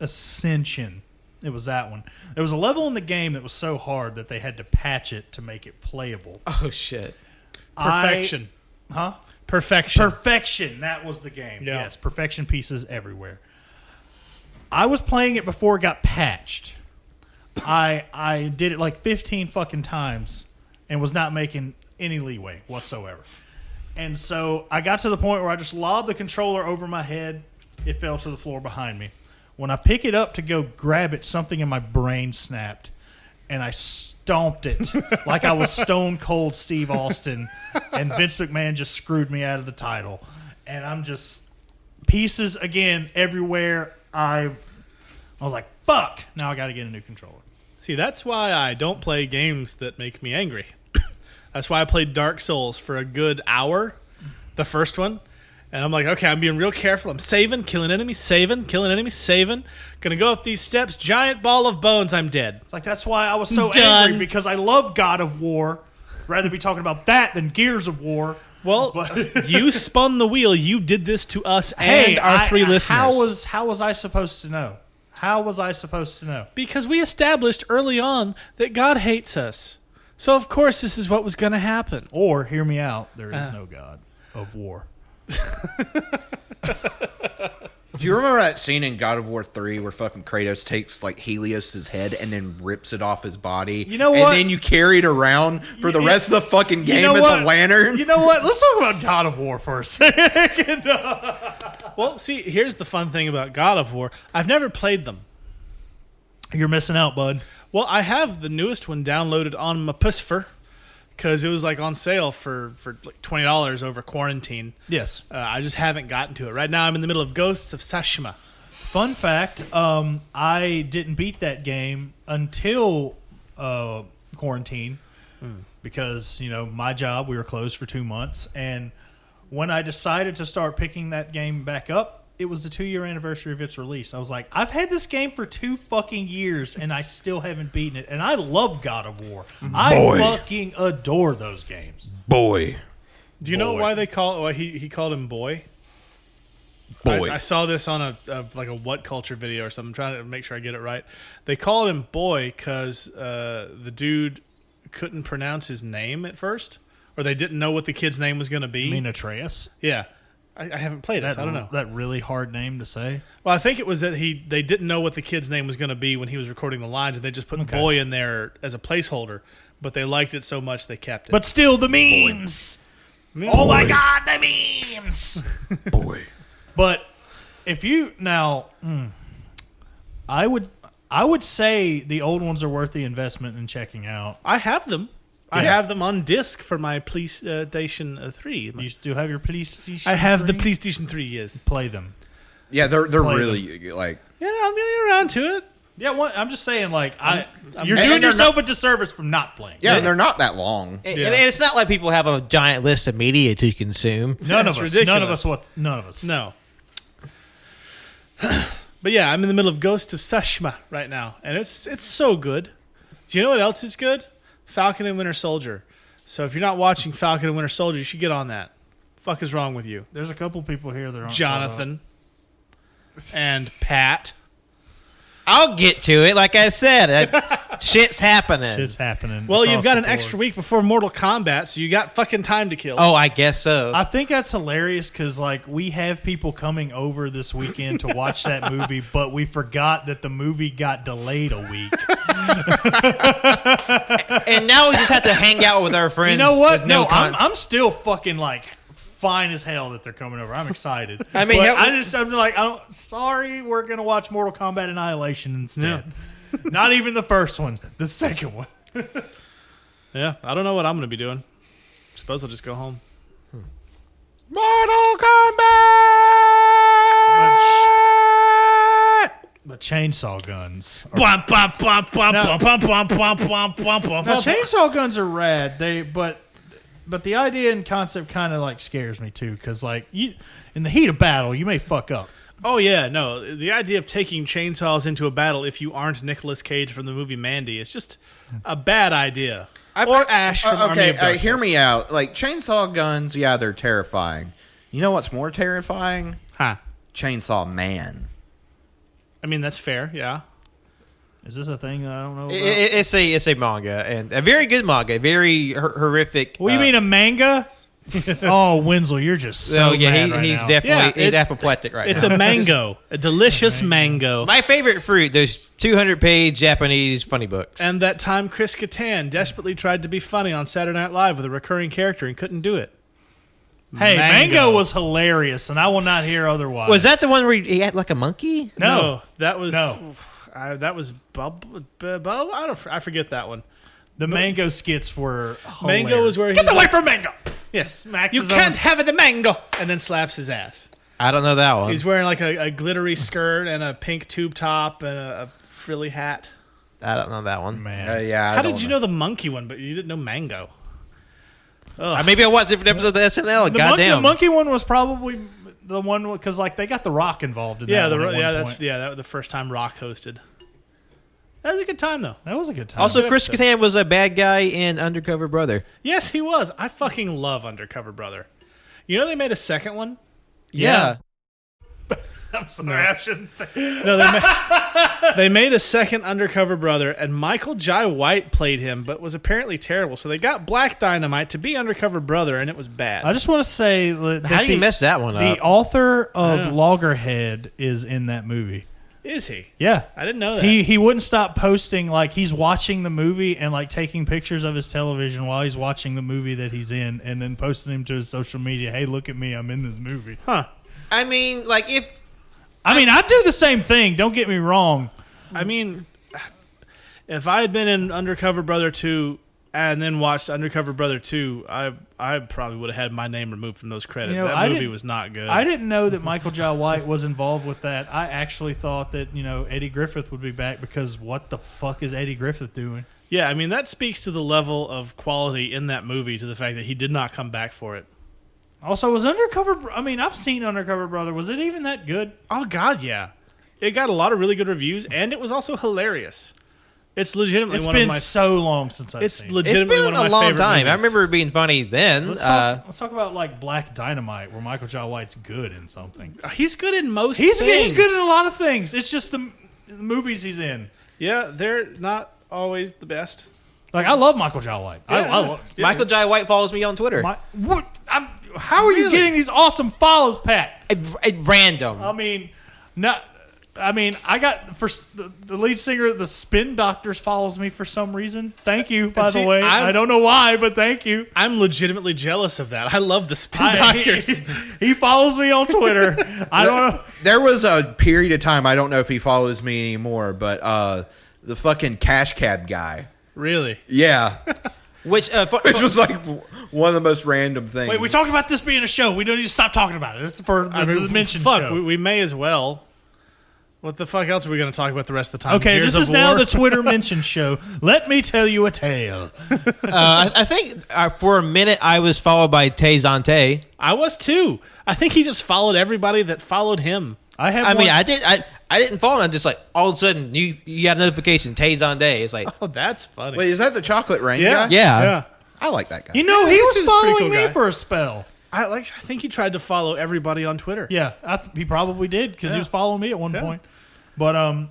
Ascension. It was that one. There was a level in the game that was so hard that they had to patch it to make it playable. Oh shit! Perfection. Perfection. Perfection. Perfection. That was the game. Yeah. Yes, perfection pieces everywhere. I was playing it before it got patched. I did it like 15 fucking times and was not making any leeway whatsoever. And so I got to the point where I just lobbed the controller over my head. It fell to the floor behind me. When I pick it up to go grab it, something in my brain snapped, and I stomped it like I was Stone Cold Steve Austin, and Vince McMahon just screwed me out of the title. And I'm just pieces again everywhere. I was like, fuck, now I got to get a new controller. See, that's why I don't play games that make me angry. That's why I played Dark Souls for a good hour, the first one. And I'm like, okay, I'm being real careful. I'm saving, killing enemies, saving, killing enemies, saving. Gonna go up these steps, giant ball of bones, I'm dead. It's like, that's why I was so Done. angry, because I love God of War. Rather be talking about that than Gears of War. Well, But you spun the wheel. You did this to us and our three listeners. How was I supposed to know? How was I supposed to know? Because we established early on that God hates us. So, of course, this is what was going to happen. Or, hear me out, there is no God of War. Do you remember that scene in God of War 3 where fucking Kratos takes like Helios' head and then rips it off his body? You know what? And then you carry it around for the rest of the fucking game know as what? a lantern? You know what? Let's talk about God of War for a second. Well, see, here's the fun thing about God of War. I've never played them. You're missing out, bud. Well, I have the newest one downloaded on my Pusfer because it was like on sale for like $20 over quarantine. Yes. I just haven't gotten to it. Right now I'm in the middle of Ghosts of Tsushima. Fun fact, I didn't beat that game until quarantine because, my job, we were closed for 2 months. And when I decided to start picking that game back up, it was the 2-year anniversary of its release. I was like, I've had this game for 2 fucking years and I still haven't beaten it. And I love God of War. I fucking adore those games. Boy. Do you know why they why he called him Boy? Boy. I saw this on a What Culture video or something. I'm trying to make sure I get it right. They called him Boy because the dude couldn't pronounce his name at first, or they didn't know what the kid's name was going to be. You mean Atreus? Yeah. I haven't played it, so I don't know. That really hard name to say. Well, I think it was that they didn't know what the kid's name was going to be when he was recording the lines, and they just put Boy in there as a placeholder, but they liked it so much they kept it. But still, the memes. Oh my God, the memes. Boy. But if you now, I would say the old ones are worth the investment in checking out. I have them. I have them on disc for my PlayStation 3. You still have your PlayStation? I have the 3? PlayStation 3, yes. Play them. Yeah, they're Play really like. Yeah, I'm getting around to it. Yeah, I'm just saying, like, and you're doing they're yourself a disservice from not playing. Yeah, they're not that long. And it's not like people have a giant list of media to consume. None of That's us. ridiculous. None of us. No. But yeah, I'm in the middle of Ghost of Tsushima right now, and it's so good. Do you know what else is good? Falcon and Winter Soldier. So if you're not watching Falcon and Winter Soldier, you should get on that. Fuck is wrong with you? There's a couple people here that aren't. Jonathan and Pat. I'll get to it. Like I said, shit's happening. Shit's happening. Well, you've across got the an board. extra week before Mortal Kombat, so you got fucking time to kill. Oh, I guess so. I think that's hilarious because, like, we have people coming over this weekend to watch that movie, but we forgot that the movie got delayed a week. And now we just have to hang out with our friends. You know what? with No, con- I'm still fucking, like, fine as hell that they're coming over. I'm excited. I mean, But hell- I'm like, sorry, we're going to watch Mortal Kombat Annihilation instead. Not even the first one, the second one. Yeah, I don't know what I'm going to be doing. Suppose I'll just go home. Mortal Kombat! But chainsaw guns. Bum, bum, bum, bum, No. bum, bum, bum, bum, bum, bum, Now, chainsaw guns are rad. But the idea and concept kind of like scares me too, because like you, in the heat of battle, you may fuck up. Oh, yeah, no. The idea of taking chainsaws into a battle if you aren't Nicolas Cage from the movie Mandy is just a bad idea. Or Ash from Army of Darkness. Hear me out. Like, chainsaw guns, yeah, they're terrifying. You know what's more terrifying? Huh. Chainsaw Man. I mean, that's fair, yeah. Is this a thing that I don't know about? It's a manga, and a very good manga, very horrific. What do you mean, a manga? Oh, Winslow, you're just so mad right he's now. definitely he's apoplectic right It's now. a mango. A delicious mango. My favorite fruit, those 200-page Japanese funny books. And that time Chris Kattan desperately tried to be funny on Saturday Night Live with a recurring character and couldn't do it. Hey, Mango was hilarious, and I will not hear otherwise. Was that the one where he had like a monkey? No, that was No. That was Bub. I forget that one. The Mango skits were hilarious. Mango is where Get he's away like, from Mango! yes, Smacks you his can't own- have it, the mango, and then slaps his ass. I don't know that one. He's wearing like a glittery skirt and a pink tube top and a frilly hat. I don't know that one. Man. Yeah. How did you know the monkey one, but you didn't know mango? Maybe I watched different episodes of the SNL. The Goddamn. monkey one was probably the one because like they got The Rock involved in Yeah, that. one at one that's point. that was the first time Rock hosted. That was a good time though. That was a good time. Also, Chris Kattan was a bad guy in Undercover Brother. Yes, he was. I fucking love Undercover Brother. You know they made a second one? Yeah. I'm sorry, I shouldn't say. No, they made a second Undercover Brother, and Michael Jai White played him, but was apparently terrible. So they got Black Dynamite to be Undercover Brother, and it was bad. I just want to say that How do you mess that one the up? author of Yeah. Loggerhead is in that movie. Is he? Yeah. I didn't know that. He wouldn't stop posting, like, he's watching the movie and, like, taking pictures of his television while he's watching the movie that he's in and then posting them to his social media. Hey, look at me. I'm in this movie. Huh. I mean, like, if I mean, I do the same thing. Don't get me wrong. I mean, if I had been in Undercover Brother 2 and then watched Undercover Brother 2, I probably would have had my name removed from those credits. You know, That movie was not good. I didn't know that Michael Jai White was involved with that. I actually thought that, Eddie Griffith would be back because what the fuck is Eddie Griffith doing? Yeah, I mean, that speaks to the level of quality in that movie, to the fact that he did not come back for it. Also, was Undercover... I mean, I've seen Undercover Brother. Was it even that good? Oh, God, yeah. It got a lot of really good reviews, and it was also hilarious. It's legitimately It's one been of my... so long since I've It's seen it. legitimately it's one been of a my long favorite time. I movies. remember it being funny then. Let's talk about, like, Black Dynamite, where Michael Jai White's good in something. He's good in most He's things. good in a lot of things. It's just the movies he's in. Yeah, they're not always the best. Like, I love Michael Jai White. I Yeah. love Michael Jai White follols me on Twitter. how are you Really? getting these awesome follows, Pat? At random. I mean, I got the lead singer of the Spin Doctors follows me for some reason. Thank you, by see, the way. I don't know why, but thank you. I'm legitimately jealous of that. I love the Spin Doctors. He follows me on Twitter. I don't know. There was a period of time, I don't know if he follows me anymore, but the fucking Cash Cab guy. Really? Yeah. Which Which was like one of the most random things. Wait, we talked about this being a show. We don't need to stop talking about it. It's for the mention fuck, show. we may as well. What the fuck else are we going to talk about the rest of the time? Okay, Gears this is of now War? the Twitter mention show. Let me tell you a tale. I think for a minute I was followed by Tay Zante. I was too. I think he just followed everybody that followed him. I didn't follow him. Just like all of a sudden you got a notification Tay Zante. It's like Oh, that's funny. Wait, is that the Chocolate Rain yeah. guy? Yeah. I like that guy. He This was is a pretty following cool me guy. for a spell. I think he tried to follow everybody on Twitter. Yeah, he probably did because he Yeah. was following me at one Yeah. point. But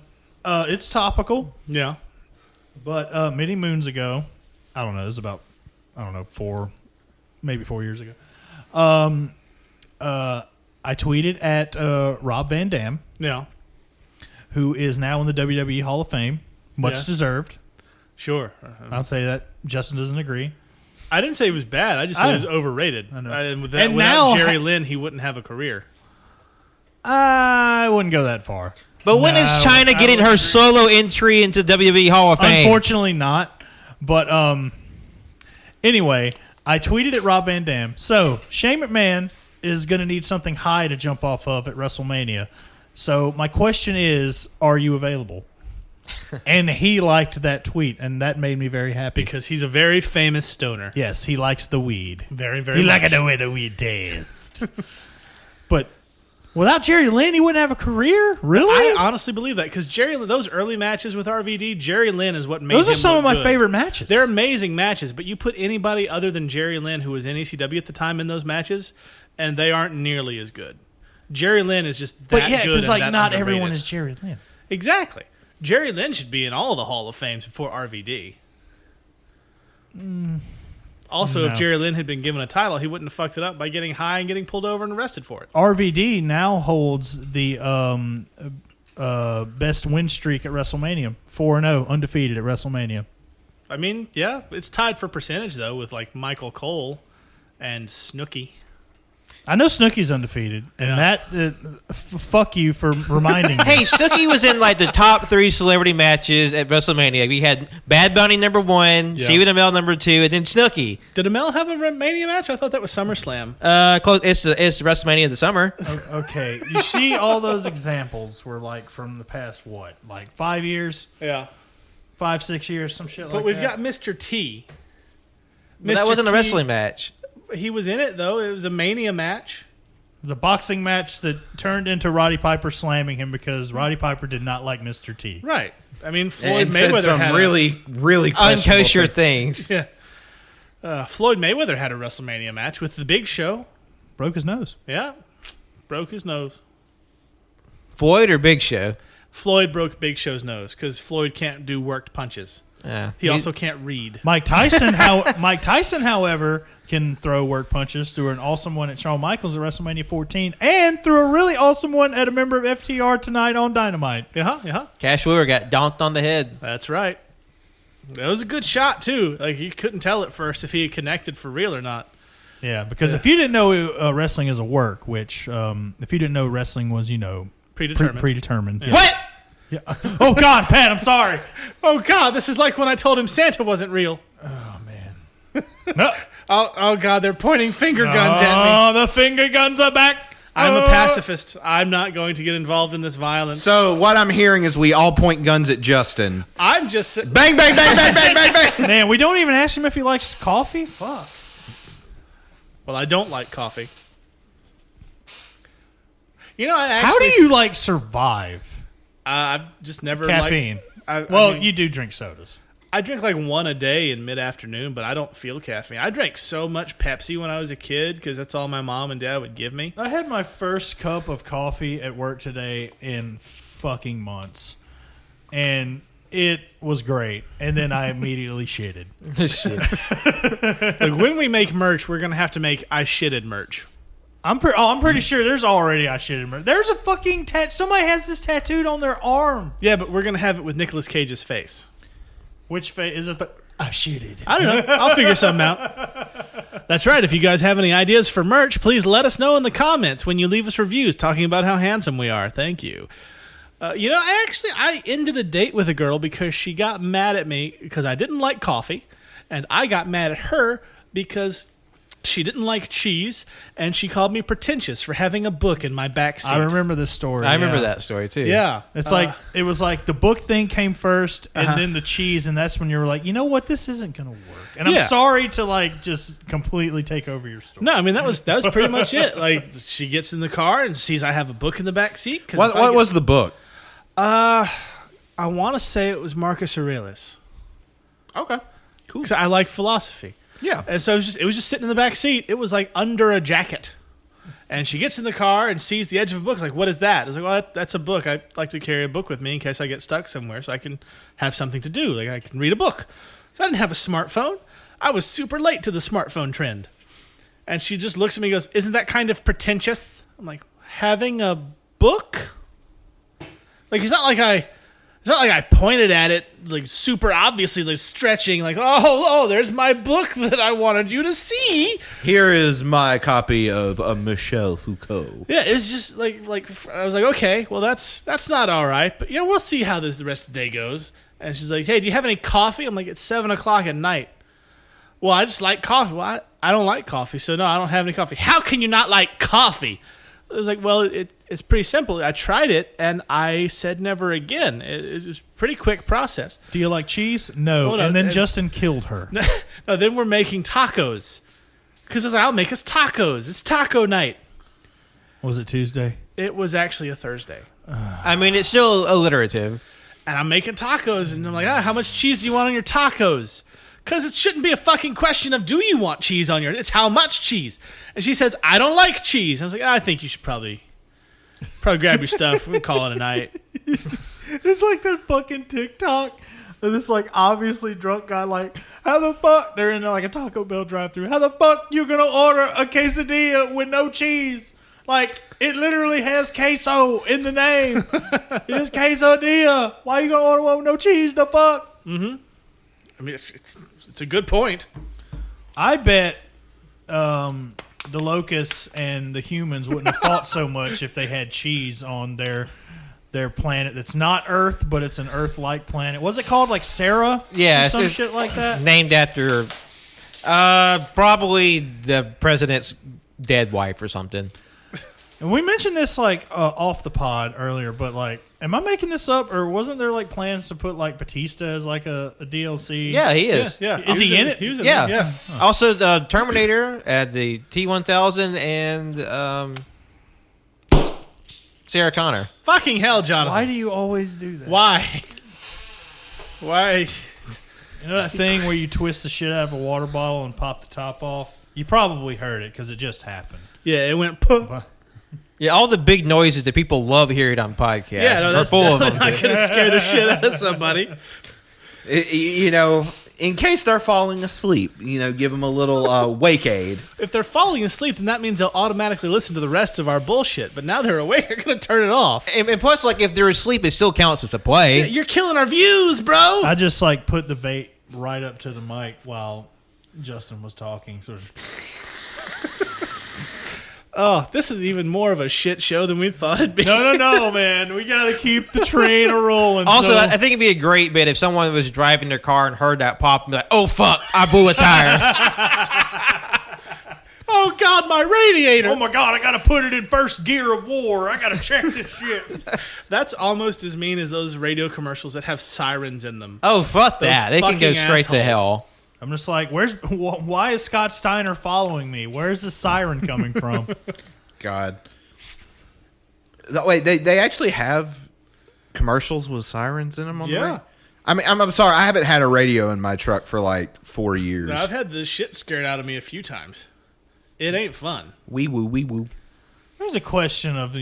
it's topical. Yeah. But many moons ago, I don't know, it was about 4 years ago. I tweeted at Rob Van Dam, Yeah. who is now in the WWE Hall of Fame, much Yeah. deserved. Sure. I'll say that. Justin doesn't agree. I didn't say he was bad. I just said I he was know. overrated. I know. And And without now Jerry Lynn, he wouldn't have a career. I wouldn't go that far. But when is No, China I getting would her agree. solo entry into WWE Hall of Fame? Unfortunately not. But anyway, I tweeted at Rob Van Dam. So Shane McMahon is going to need something high to jump off of at WrestleMania. So my question is, are you available? And he liked that tweet, and that made me very happy. Because he's a very famous stoner. Yes, he likes the weed. Very, very He much. likes the way the weed tastes. But Without Jerry Lynn, he wouldn't have a career? Really? I honestly believe that because those early matches with RVD, Jerry Lynn is what made Those him are some of look my good. favorite matches. They're amazing matches, but you put anybody other than Jerry Lynn, who was in ECW at the time, in those matches, and they aren't nearly as good. Jerry Lynn is just that but yeah, good. because like that not underrated. everyone is Jerry Lynn. Exactly. Jerry Lynn should be in all the Hall of Fames before RVD. Also, No. if Jerry Lynn had been given a title, he wouldn't have fucked it up by getting high and getting pulled over and arrested for it. RVD now holds the best win streak at WrestleMania. 4-0, undefeated at WrestleMania. I mean, yeah, it's tied for percentage, though, with like Michael Cole and Snooki. I know Snooki's undefeated, and Yeah. that fuck you for reminding me. Hey, Snooki was in like the top 3 celebrity matches at WrestleMania. We had Bad Bunny number 1, Yeah. Stephen Amell number 2, and then Snooki. Did Amel have a Mania match? I thought that was SummerSlam. Close. It's WrestleMania of the summer. Okay, you see all those examples were like from the past, what, like 5 years? Yeah. 5-6 years, some shit like that. But we've got Mr. T. But that Mr. wasn't a T, wrestling match. He was in it, though. It was a Mania match. It was a boxing match that turned into Roddy Piper slamming him because Roddy Piper did not like Mr. T. Right. I mean, Floyd And said Mayweather some had really questionable Unkosher things. things. Yeah. Floyd Mayweather had a WrestleMania match with the Big Show. Broke his nose. Yeah. Broke his nose. Floyd or Big Show? Floyd broke Big Show's nose because Floyd can't do worked punches. Yeah. He also can't read. Mike Tyson, however, can throw work punches. Threw an awesome one at Shawn Michaels at WrestleMania 14, and threw a really awesome one at a member of FTR tonight on Dynamite. Yeah. Cash Wheeler got donked on the head. That's right. That was a good shot, too. Like, you couldn't tell at first if he had connected for real or not. Yeah, because if you didn't know wrestling is a work, which if you didn't know wrestling was, Predetermined. predetermined. Yeah. What? Yeah. Oh God, Pat, I'm sorry. Oh, God, this is like when I told him Santa wasn't real. Oh man. No. Oh, God, they're pointing finger guns at me. Oh, the finger guns are back. I'm a pacifist. I'm not going to get involved in this violence. So what I'm hearing is we all point guns at Justin. I'm just... Bang, bang, bang, bang, bang, bang, bang. Man, we don't even ask him if he likes coffee. Fuck. Well, I don't like coffee. I How do actually... you survive I've just never caffeine? liked... Well, I mean, you do drink sodas. I drink like one a day in mid-afternoon, but I don't feel caffeine. I drank so much Pepsi when I was a kid because that's all my mom and dad would give me. I had my first cup of coffee at work today in fucking months, and it was great. And then I immediately shitted. Shit. Like when we make merch, we're gonna have to make I shitted merch. I'm pretty sure there's already I shitted. There's a fucking somebody has this tattooed on their arm. Yeah, but we're gonna have it with Nicolas Cage's face. Which face is it? I shitted. I don't know. I'll figure something out. That's right. If you guys have any ideas for merch, please let us know in the comments when you leave us reviews talking about how handsome we are. Thank you. I ended a date with a girl because she got mad at me because I didn't like coffee, and I got mad at her because she didn't like cheese, and she called me pretentious for having a book in my back seat. I remember this story. I remember yeah. that story too. Yeah. It's it was like the book thing came first, and then the cheese, and that's when you were like, you know what, this isn't gonna work. And Yeah. I'm sorry to just completely take over your story. No, I mean that was pretty much it. Like she gets in the car and sees I have a book in the back seat. What was the book? I want to say it was Marcus Aurelius. Okay. Cool. 'Cause I like philosophy. Yeah. And so it was just sitting in the back seat. It was like under a jacket. And she gets in the car and sees the edge of a book. It's like, what is that? I was like, well, that's a book. I like to carry a book with me in case I get stuck somewhere so I can have something to do. Like I can read a book. So I didn't have a smartphone. I was super late to the smartphone trend. And she just looks at me and goes, isn't that kind of pretentious? I'm like, having a book? Like, it's not like I pointed at it like super obviously, like stretching, like there's my book that I wanted you to see. Here is my copy of Michel Foucault. Yeah, it's just like I was like, okay, well that's not all right, but we'll see how the rest of the day goes. And she's like, hey, do you have any coffee? I'm like, it's 7:00 at night. Well, I just like coffee. Well, I don't like coffee, so no, I don't have any coffee. How can you not like coffee? I was like, well, it's pretty simple. I tried it, and I said never again. It was a pretty quick process. Do you like cheese? No. Hold on, And then and- Justin killed her. No, then we're making tacos. Because I was like, I'll make us tacos. It's taco night. Was it Tuesday? It was actually a Thursday. I mean, it's still alliterative. And I'm making tacos, and I'm like, how much cheese do you want on your tacos? Because it shouldn't be a fucking question of do you want cheese on your... It's how much cheese. And she says, I don't like cheese. I was like, I think you should probably grab your stuff. We'll call it a night. It's like that fucking TikTok. This like obviously drunk guy like, how the fuck? They're in like a Taco Bell drive-thru. How the fuck you gonna order a quesadilla with no cheese? Like, it literally has queso in the name. It's quesadilla. Why you gonna order one with no cheese? The fuck? I mean, it's a good point. I bet the locusts and the humans wouldn't have fought so much if they had cheese on their planet that's not Earth, but it's an Earth-like planet. Was it called like Sarah? Yeah, Or some it's shit like that. Named after probably the president's dead wife or something. And we mentioned this like off the pod earlier, but like, am I making this up, or wasn't there like plans to put like Batista as like a DLC? Yeah, he is. Yeah. Is he in it? He was in Yeah. it, yeah. Also, the Terminator at the T-1000 and Sarah Connor. Fucking hell, Jonathan. Why do you always do that? Why? Why? You know that thing where you twist the shit out of a water bottle and pop the top off? You probably heard it because it just happened. Yeah, it went poof. Yeah, all the big noises that people love hearing on podcasts. Yeah, no, are that's full of them. not going to scare the shit out of somebody. In case they're falling asleep, give them a little wake aid. If they're falling asleep, then that means they'll automatically listen to the rest of our bullshit. But now they're awake, they're going to turn it off. And plus, like, if they're asleep, it still counts as a play. You're killing our views, bro. I just like put the vape right up to the mic while Justin was talking. So Oh, this is even more of a shit show than we thought it'd be. no, man. We got to keep the train a rolling. Also, so. I think it'd be a great bit if someone was driving their car and heard that pop and be like, oh, fuck, I blew a tire. Oh, God, my radiator. Oh my God, I got to put it in first gear of war. I got to check this shit. That's almost as mean as those radio commercials that have sirens in them. Oh, fuck that. They can go fucking straight to assholes. hell. I'm just like, why is Scott Steiner following me? Where's the siren coming from? God. Wait, they actually have commercials with sirens in them on the Yeah. radio? I mean, I'm sorry, I haven't had a radio in my truck for like 4 years. I've had the shit scared out of me a few times. It ain't fun. Wee woo, wee woo. There's a question of,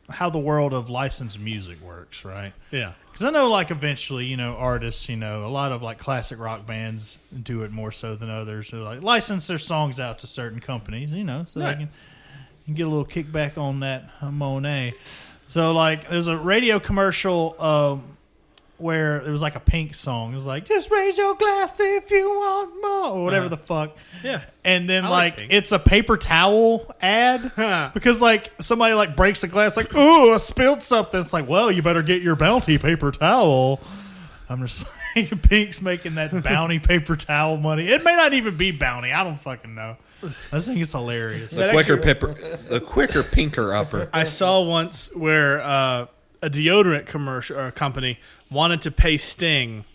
how the world of licensed music works, right? Yeah. Because I know, like, eventually, artists, a lot of, like, classic rock bands do it more so than others who, like, license their songs out to certain companies, so Right. they can get a little kickback on that Monet. So, like, there's a radio commercial where it was, like, a Pink song. It was like, just raise your glass if you want more, or whatever the fuck. Yeah. And then, I like like, Pink. it's a paper towel ad because, like, somebody, like, breaks the glass, like, ooh, I spilled something. It's like, well, you better get your Bounty paper towel. I'm just like, Pink's making that Bounty paper towel money. It may not even be Bounty. I don't fucking know. I just think it's hilarious. The quicker pinker upper. I saw once where a deodorant commercial or company wanted to pay Sting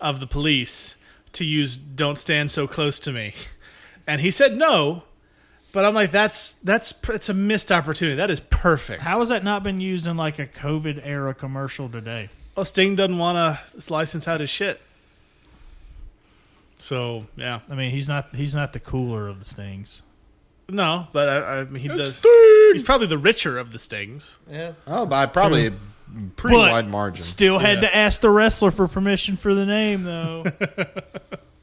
of the Police to use "Don't Stand So Close to Me," and he said no. But I'm like, it's a missed opportunity. That is perfect. How has that not been used in, like, a COVID era commercial today? Well, Sting doesn't want to license out his shit. So yeah, I mean, he's not the cooler of the Stings. no, but I mean, he does. He's probably the richer of the Stings. Yeah. Oh, by probably a pretty But wide margin. Still had to ask the wrestler for permission for the name, though.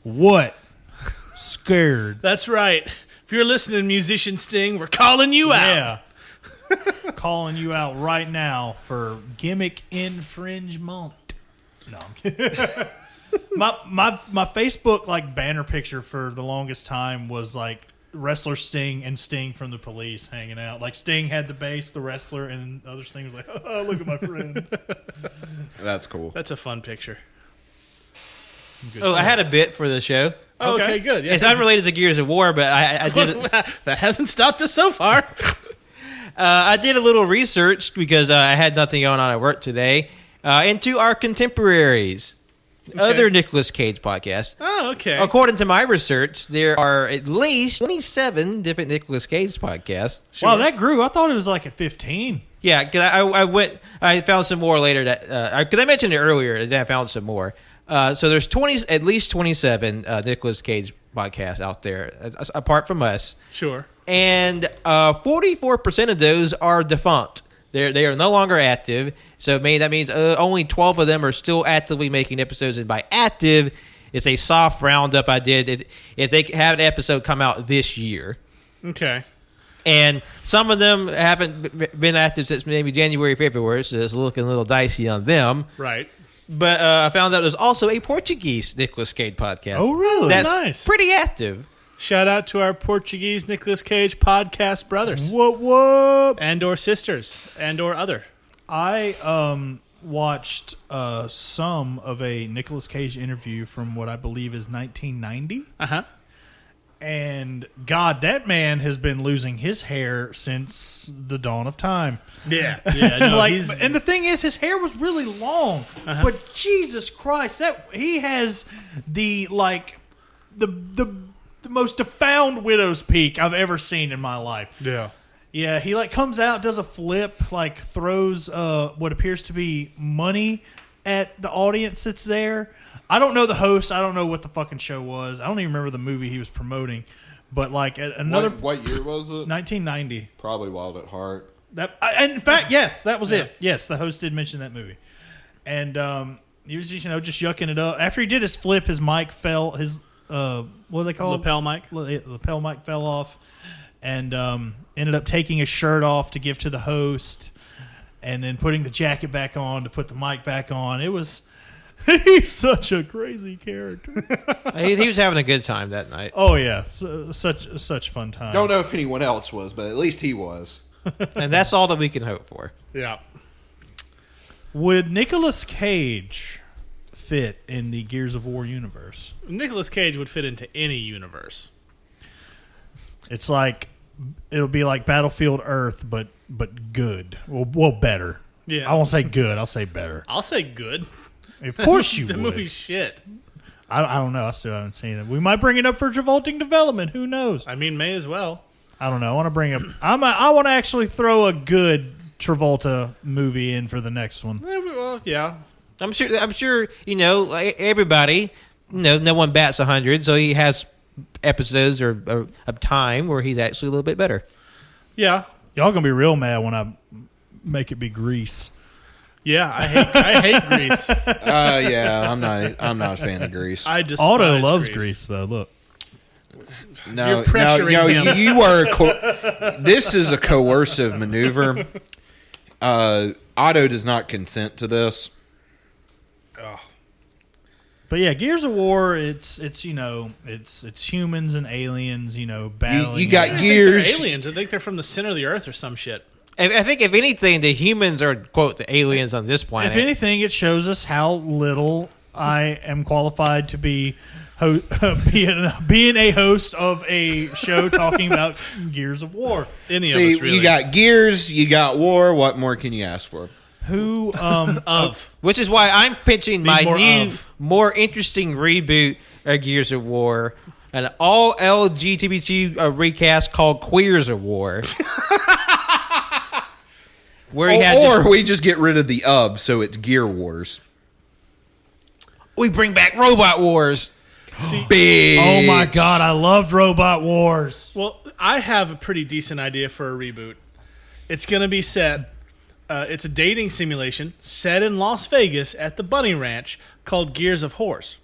What? Scared. That's right. If you're listening, musician Sting, we're calling you out. Yeah. Calling you out right now for gimmick infringement. No, I'm kidding. my Facebook like banner picture for the longest time was like wrestler Sting and Sting from the Police hanging out. Like Sting had the bass, the wrestler, and the other Sting was like, oh, look at my friend. That's cool. That's a fun picture. Oh, I had a bit for the show. Okay, good. Yeah. It's unrelated to Gears of War, but I did That hasn't stopped us so far. I did a little research because I had nothing going on at work today into our contemporaries. other Nicolas Cage podcasts. Oh, okay. According to my research, there are at least 27 different Nicolas Cage podcasts. Wow, that grew. I thought it was like at 15. Yeah, cause I found some more later because I mentioned it earlier, and then I found some more. So there's at least 27 Nicolas Cage podcasts out there, apart from us. Sure. And 44% of those are defunct. They are no longer active. So that means only 12 of them are still actively making episodes. And by active, it's a soft roundup I did. If they have an episode come out this year. Okay. And some of them haven't been active since maybe January, February, so it's looking a little dicey on them. Right. But I found out there's also a Portuguese Nicolas Cage podcast. Oh, really? That's Nice. pretty active. Shout out to our Portuguese Nicolas Cage podcast brothers. Whoop. And or sisters. And or other. I watched some of a Nicolas Cage interview from what I believe is 1990. Uh-huh. And God, that man has been losing his hair since the dawn of time. Yeah. Yeah. No, And the thing is, his hair was really long. But Jesus Christ, he has the most defound widow's peak I've ever seen in my life. yeah. Yeah, he comes out, does a flip, throws what appears to be money at the audience that's there. I don't know the host. I don't know what the fucking show was. I don't even remember the movie he was promoting. But at another What year was it? 1990. Probably Wild at Heart. In fact, yes, that was it. Yes, the host did mention that movie, and he was just yucking it up. After he did his flip, his mic fell. His what do they call Lapel mic. Lapel mic fell off, and ended up taking his shirt off to give to the host, and then putting the jacket back on to put the mic back on. It was. He's such a crazy character. He was having a good time that night. Oh yeah, such fun time. Don't know if anyone else was, but at least he was. And that's all that we can hope for. Yeah. Would Nicolas Cage fit in the Gears of War universe? Nicolas Cage would fit into any universe. It's it'll be like Battlefield Earth, but good. Well, better. Yeah. I won't say good. I'll say better. I'll say good. Of course you The would. movie's shit. I don't know. I still haven't seen it. We might bring it up for Travolting Development. Who knows? I mean, may as well. I don't know. I want to bring up. I want to actually throw a good Travolta movie in for the next one. Well, yeah. I'm sure. Everybody. No one bats 100, so he has episodes or a time where he's actually a little bit better. Yeah. Y'all gonna be real mad when I make it be Grease. Yeah, I hate Grease. Yeah, I'm not a fan of Grease. I despise Otto loves Grease, though. Look. No, You're pressuring him. you are. This is a coercive maneuver. Otto does not consent to this. But yeah, Gears of War. It's humans and aliens. Battling. You got I think Gears. they're aliens. I think they're from the center of the earth or some shit. I think if anything, the humans are quote the aliens on this planet. If anything, it shows us how little I am qualified to be being a host of a show talking about Gears of War. Any See, of us, really. you got Gears, you got War. What more can you ask for? Who Which is why I'm pitching my more new, of. more interesting reboot of Gears of War, an all LGBT recast called Queers of War. Where he Or we just get rid of the so it's Gear Wars. we bring back Robot Wars. Big. Oh my God, I loved Robot Wars. Well, I have a pretty decent idea for a reboot. It's going to be set. It's a dating simulation set in Las Vegas at the Bunny Ranch called Gears of Horse.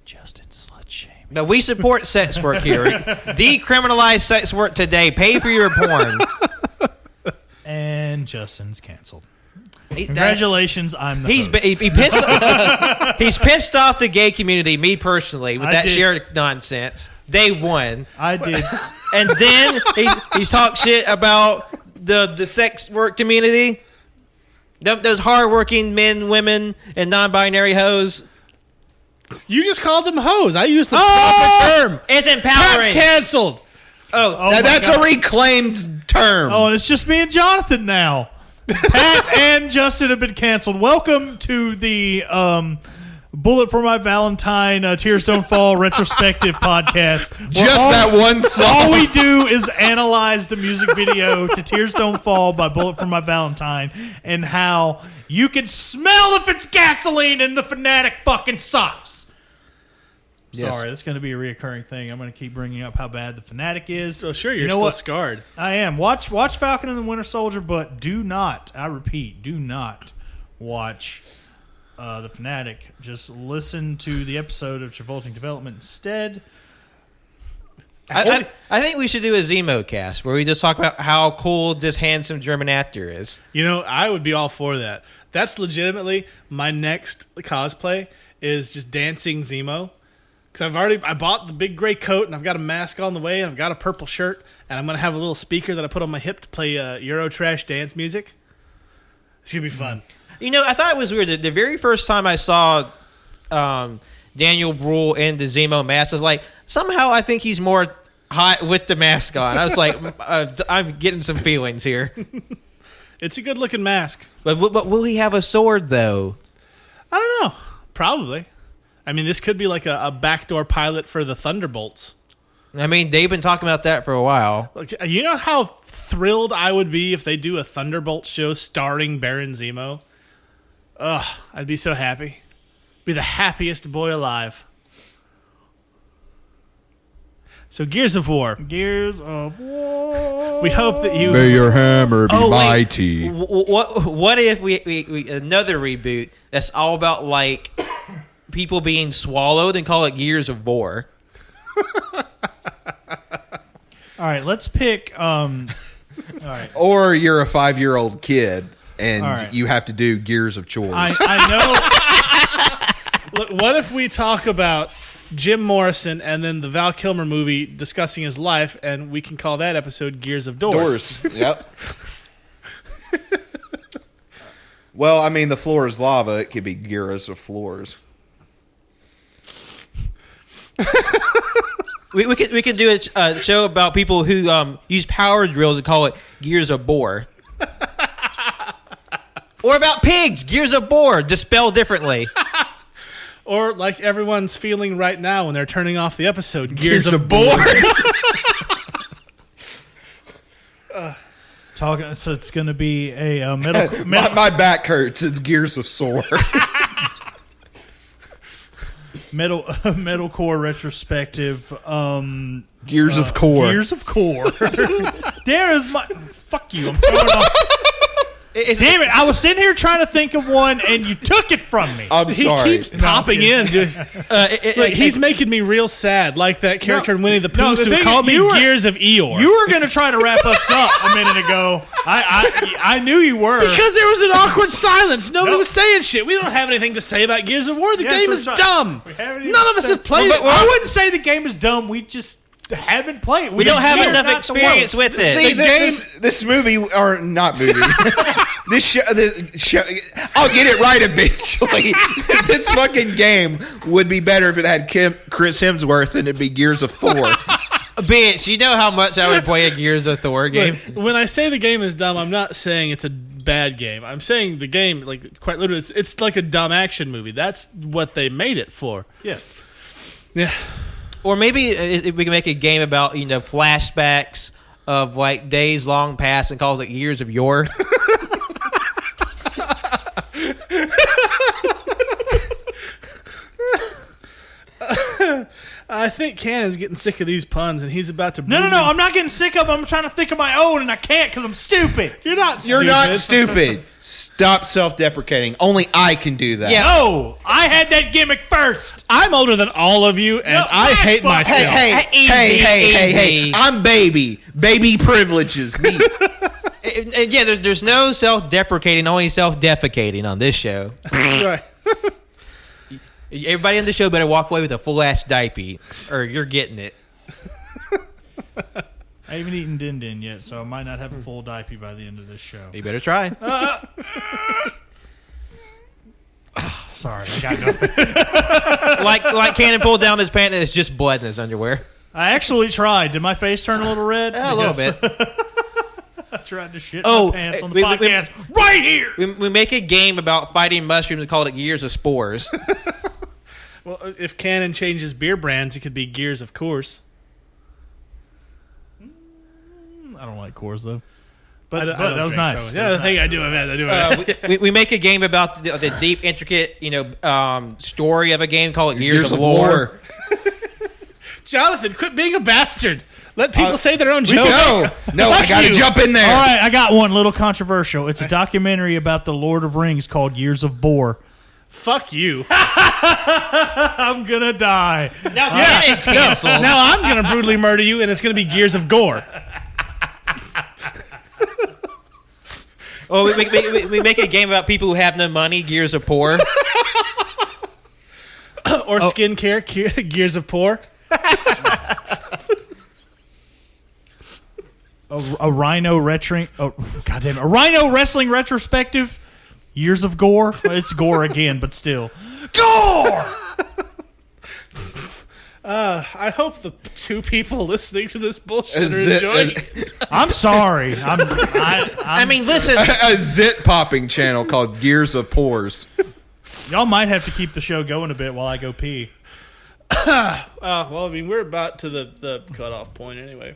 Justin slut shaming. Now, we support sex work here. Decriminalize sex work today. Pay for your porn. And Justin's canceled. He Congratulations, pissed off the gay community, me personally, with I that did. shared nonsense. Day one. I did. And then he talks shit about the sex work community. Those hardworking men, women, and non-binary hoes. You just called them hoes. I used the proper term. It's That's empowering. canceled. Oh, my That's God. a reclaimed term. Oh, and it's just me and Jonathan now. Pat and Justin have been canceled. Welcome to the Bullet for My Valentine Tears Don't Fall retrospective podcast. Just that one song. All we do is analyze the music video to Tears Don't Fall by Bullet for My Valentine and how you can smell if it's gasoline and the Fanatic fucking sucks. Yes. Sorry, that's going to be a reoccurring thing. I'm going to keep bringing up how bad the Fanatic is. So sure, you're still scarred. I am. Watch Falcon and the Winter Soldier, but do not, I repeat, do not watch the Fanatic. Just listen to the episode of Travolting Development instead. I think we should do a Zemo cast where we just talk about how cool this handsome German actor is. You know, I would be all for that. That's legitimately my next cosplay is just dancing Zemo. Because I bought the big gray coat and I've got a mask on the way and I've got a purple shirt and I'm going to have a little speaker that I put on my hip to play Eurotrash dance music. It's going to be fun. You know, I thought it was weird. The very first time I saw Daniel Bruhl in the Zemo mask, I was like, somehow I think he's more hot with the mask on. I was like, I'm getting some feelings here. It's a good looking mask. But will he have a sword, though? I don't know. Probably. I mean, this could be like a backdoor pilot for the Thunderbolts. I mean, they've been talking about that for a while. You know how thrilled I would be if they do a Thunderbolt show starring Baron Zemo? Ugh, I'd be so happy. Be the happiest boy alive. So Gears of War. Gears of War. We hope that you... May your hammer be mighty. What if we another reboot that's all about, like, people being swallowed and call it Gears of War? All right, let's pick... all right. Or you're a 5-year-old kid and right. you have to do Gears of Chores. I know... Look, what if we talk about Jim Morrison and then the Val Kilmer movie discussing his life, and we can call that episode Gears of Doors? Yep. Well, I mean, the floor is lava. It could be Gears of Floors. We could do a show about people who use power drills and call it Gears of Boar. Or about pigs, Gears of Boar, just spelled differently. Or like everyone's feeling right now when they're turning off the episode, Gears of Boar. So it's going to be a metal... My back hurts. It's Gears of Sore. metalcore retrospective. Gears of Core. Gears of Core. There is my... Fuck you. I'm throwing off... Damn it! I was sitting here trying to think of one, and you took it from me. I'm sorry. He keeps popping in, dude. Look, he's making me real sad, like that character in Winnie the Pooh who called me Gears of Eeyore. You were going to try to wrap us up a minute ago. I knew you were. Because there was an awkward silence. Nobody was saying shit. We don't have anything to say about Gears of War. The game is dumb. None of us have played it. I wouldn't say the game is dumb. We just haven't played it. We don't have enough experience with it. See, this movie, or not movie, this show, I'll get it right eventually. This fucking game would be better if it had Chris Hemsworth and it'd be Gears of Thor. Bitch, you know how much I would play a Gears of Thor game? Look, when I say the game is dumb, I'm not saying it's a bad game. I'm saying the game, like quite literally, it's like a dumb action movie. That's what they made it for. Yes. Yeah. Or maybe we can make a game about, flashbacks of like days long past and calls it Years of Yore. I think Cannon's getting sick of these puns, and he's about to... No, I'm not getting sick of them. I'm trying to think of my own, and I can't because I'm stupid. You're not stupid. You're not stupid. Stop self-deprecating. Only I can do that. Yeah. No, I had that gimmick first. I'm older than all of you, and No, I hate fuck. myself. Hey. I'm baby. Baby privileges. Me. And yeah, there's no self-deprecating, only self-defecating on this show. Right. Everybody on the show better walk away with a full-ass diaper, or you're getting it. I haven't eaten Din Din yet, so I might not have a full diaper by the end of this show. You better try. Sorry, I got nothing. like Cannon pulled down his pants and it's just blood in his underwear. I actually tried. Did my face turn a little red? A little bit. tried to shit Oh, my pants on the we- podcast right here. We make a game about fighting mushrooms and call it Gears of Spores. Well, if Canon changes beer brands, it could be Gears of Course. I don't like Coors though. I But don't that was drink nice. soda. Yeah, the thing I do have. We make a game about the deep, intricate, story of a game. Call it Gears of War. Jonathan, quit being a bastard. Let people say their own jokes. No, I got to jump in there. All right, I got one little controversial. It's a documentary about the Lord of Rings called Years of Bore. Fuck you. I'm gonna die. Now it's canceled. Now I'm going to brutally murder you, and it's going to be Gears of Gore. Well, we make a game about people who have no money. Gears of Poor. Or skincare, Gears of Poor. A rhino wrestling. Oh, goddamn! A rhino wrestling retrospective. Years of Gore. It's Gore again, but still. Gore. I hope the two people listening to this bullshit Is are it- enjoying it. I'm sorry. I mean, listen. A zit popping channel called Gears of Pores. Y'all might have to keep the show going a bit while I go pee. Well, I mean, we're about to the cutoff point anyway.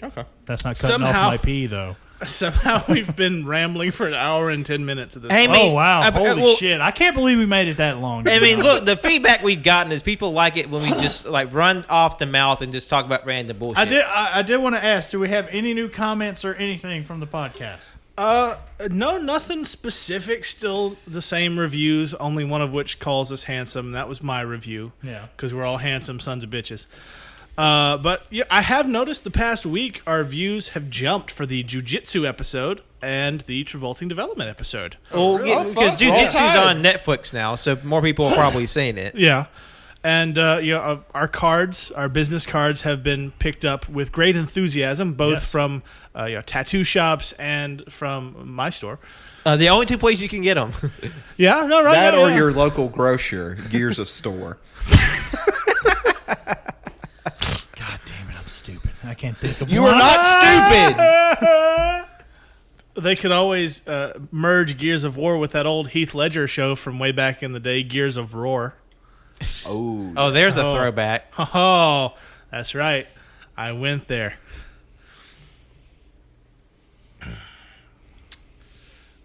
Okay. That's not cutting Somehow- off my pee though. Somehow we've been rambling for an hour and 10 minutes at this Hey, point. man, Oh wow! Holy well, shit! I can't believe we made it that long. I mean, look, the feedback we've gotten is people like it when we just run off the mouth and just talk about random bullshit. I did want to ask: do we have any new comments or anything from the podcast? No, nothing specific. Still the same reviews, only one of which calls us handsome. That was my review. Yeah. Because we're all handsome sons of bitches. But yeah, I have noticed the past week our views have jumped for the Jiu-Jitsu episode and the Travolting Development episode. Well, because Jiu-Jitsu's on Netflix now, so more people are probably seeing it. Yeah. And our cards, our business cards, have been picked up with great enthusiasm, both from tattoo shops and from my store. The only two places you can get them. Yeah, no, right. That yeah, or yeah. your local grocer, Gears of Store. God damn it! I'm stupid. I can't think of. You one. are not stupid. They could always merge Gears of War with that old Heath Ledger show from way back in the day, Gears of Roar. Oh, there's a throwback. Oh, that's right. I went there.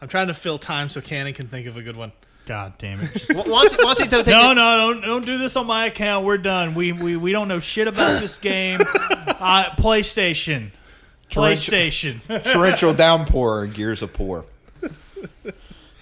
I'm trying to fill time so Cannon can think of a good one. God damn it! Just- Why don't you take don't do this on my account. We're done. We don't know shit about this game. PlayStation. Torrential downpour and Gears of Poor.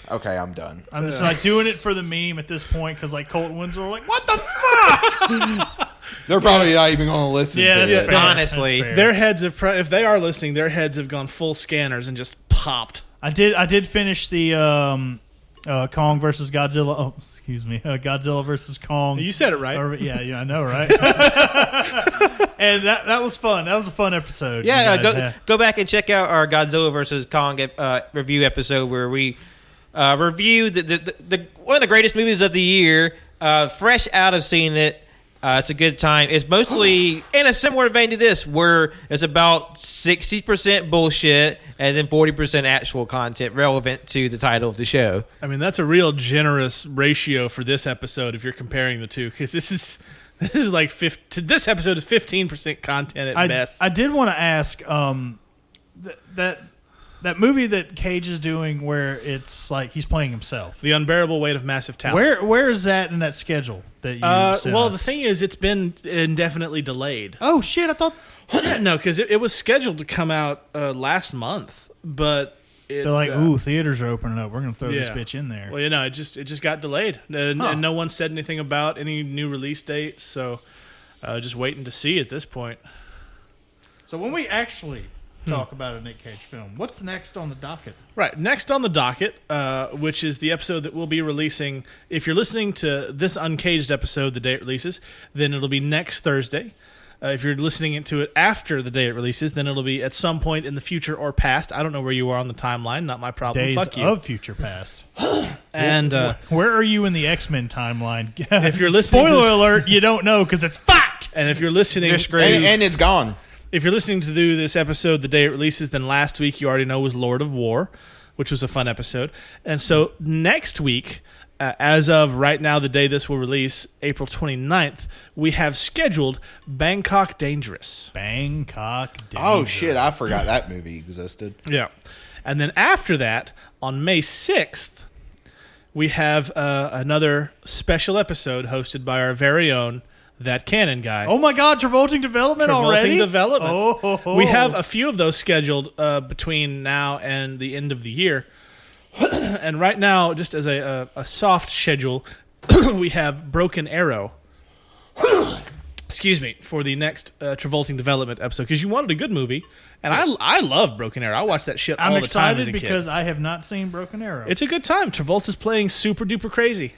Okay, I'm done. I'm just doing it for the meme at this point because Colton Winslow like, what the fuck? They're probably not even going to listen Yeah, to that's it. fair. honestly. That's fair. Their heads have, if they are listening, their heads have gone full scanners and just popped. I did finish the Kong versus Godzilla. Oh, excuse me, Godzilla versus Kong. You said it right. Yeah, I know, right? And that was fun. That was a fun episode. Yeah, you guys. go back and check out our Godzilla versus Kong review episode where we review the one of the greatest movies of the year, fresh out of seeing it. It's a good time. It's mostly in a similar vein to this, where it's about 60% bullshit and then 40% actual content relevant to the title of the show. I mean, that's a real generous ratio for this episode if you're comparing the two, because this is like this episode is 15% content at best. I did want to ask that movie that Cage is doing where it's like he's playing himself. The Unbearable Weight of Massive Talent. Where is that in that schedule that you sent Well, us? the thing is, it's been indefinitely delayed. Oh shit! I thought No, because it was scheduled to come out last month, but they're like, ooh, theaters are opening up. We're gonna throw this yeah. bitch in there. Well, it just got delayed, and no one said anything about any new release dates. So, just waiting to see at this point. So when we actually talk about a Nick Cage film, what's next on the docket? Right, next on the docket, which is the episode that we'll be releasing. If you're listening to this Uncaged episode the day it releases, then it'll be next Thursday. If you're listening to it after the day it releases, then it'll be at some point in the future or past. I don't know where you are on the timeline. Not my problem. Days Fuck you. of Future Past. And Where are you in the X-Men timeline? if you're listening, Spoiler alert, you don't know because it's fact. and if you're listening, You're screwed. And it's gone. If you're listening to this episode the day it releases, then last week you already know was Lord of War, which was a fun episode. And so next week, as of right now, the day this will release, April 29th, we have scheduled Bangkok Dangerous. Bangkok Dangerous. Oh, shit. I forgot that movie existed. Yeah. And then after that, on May 6th, we have another special episode hosted by our very own That Canon Guy. Oh my God, Travolting Development already? Development. Oh. We have a few of those scheduled between now and the end of the year. And right now, just as a soft schedule, we have Broken Arrow. Excuse me, for the next Travolting Development episode, because you wanted a good movie, and I love Broken Arrow. I watch that shit all the time as a kid. I'm excited because I have not seen Broken Arrow. It's a good time. Travolta's playing super duper crazy.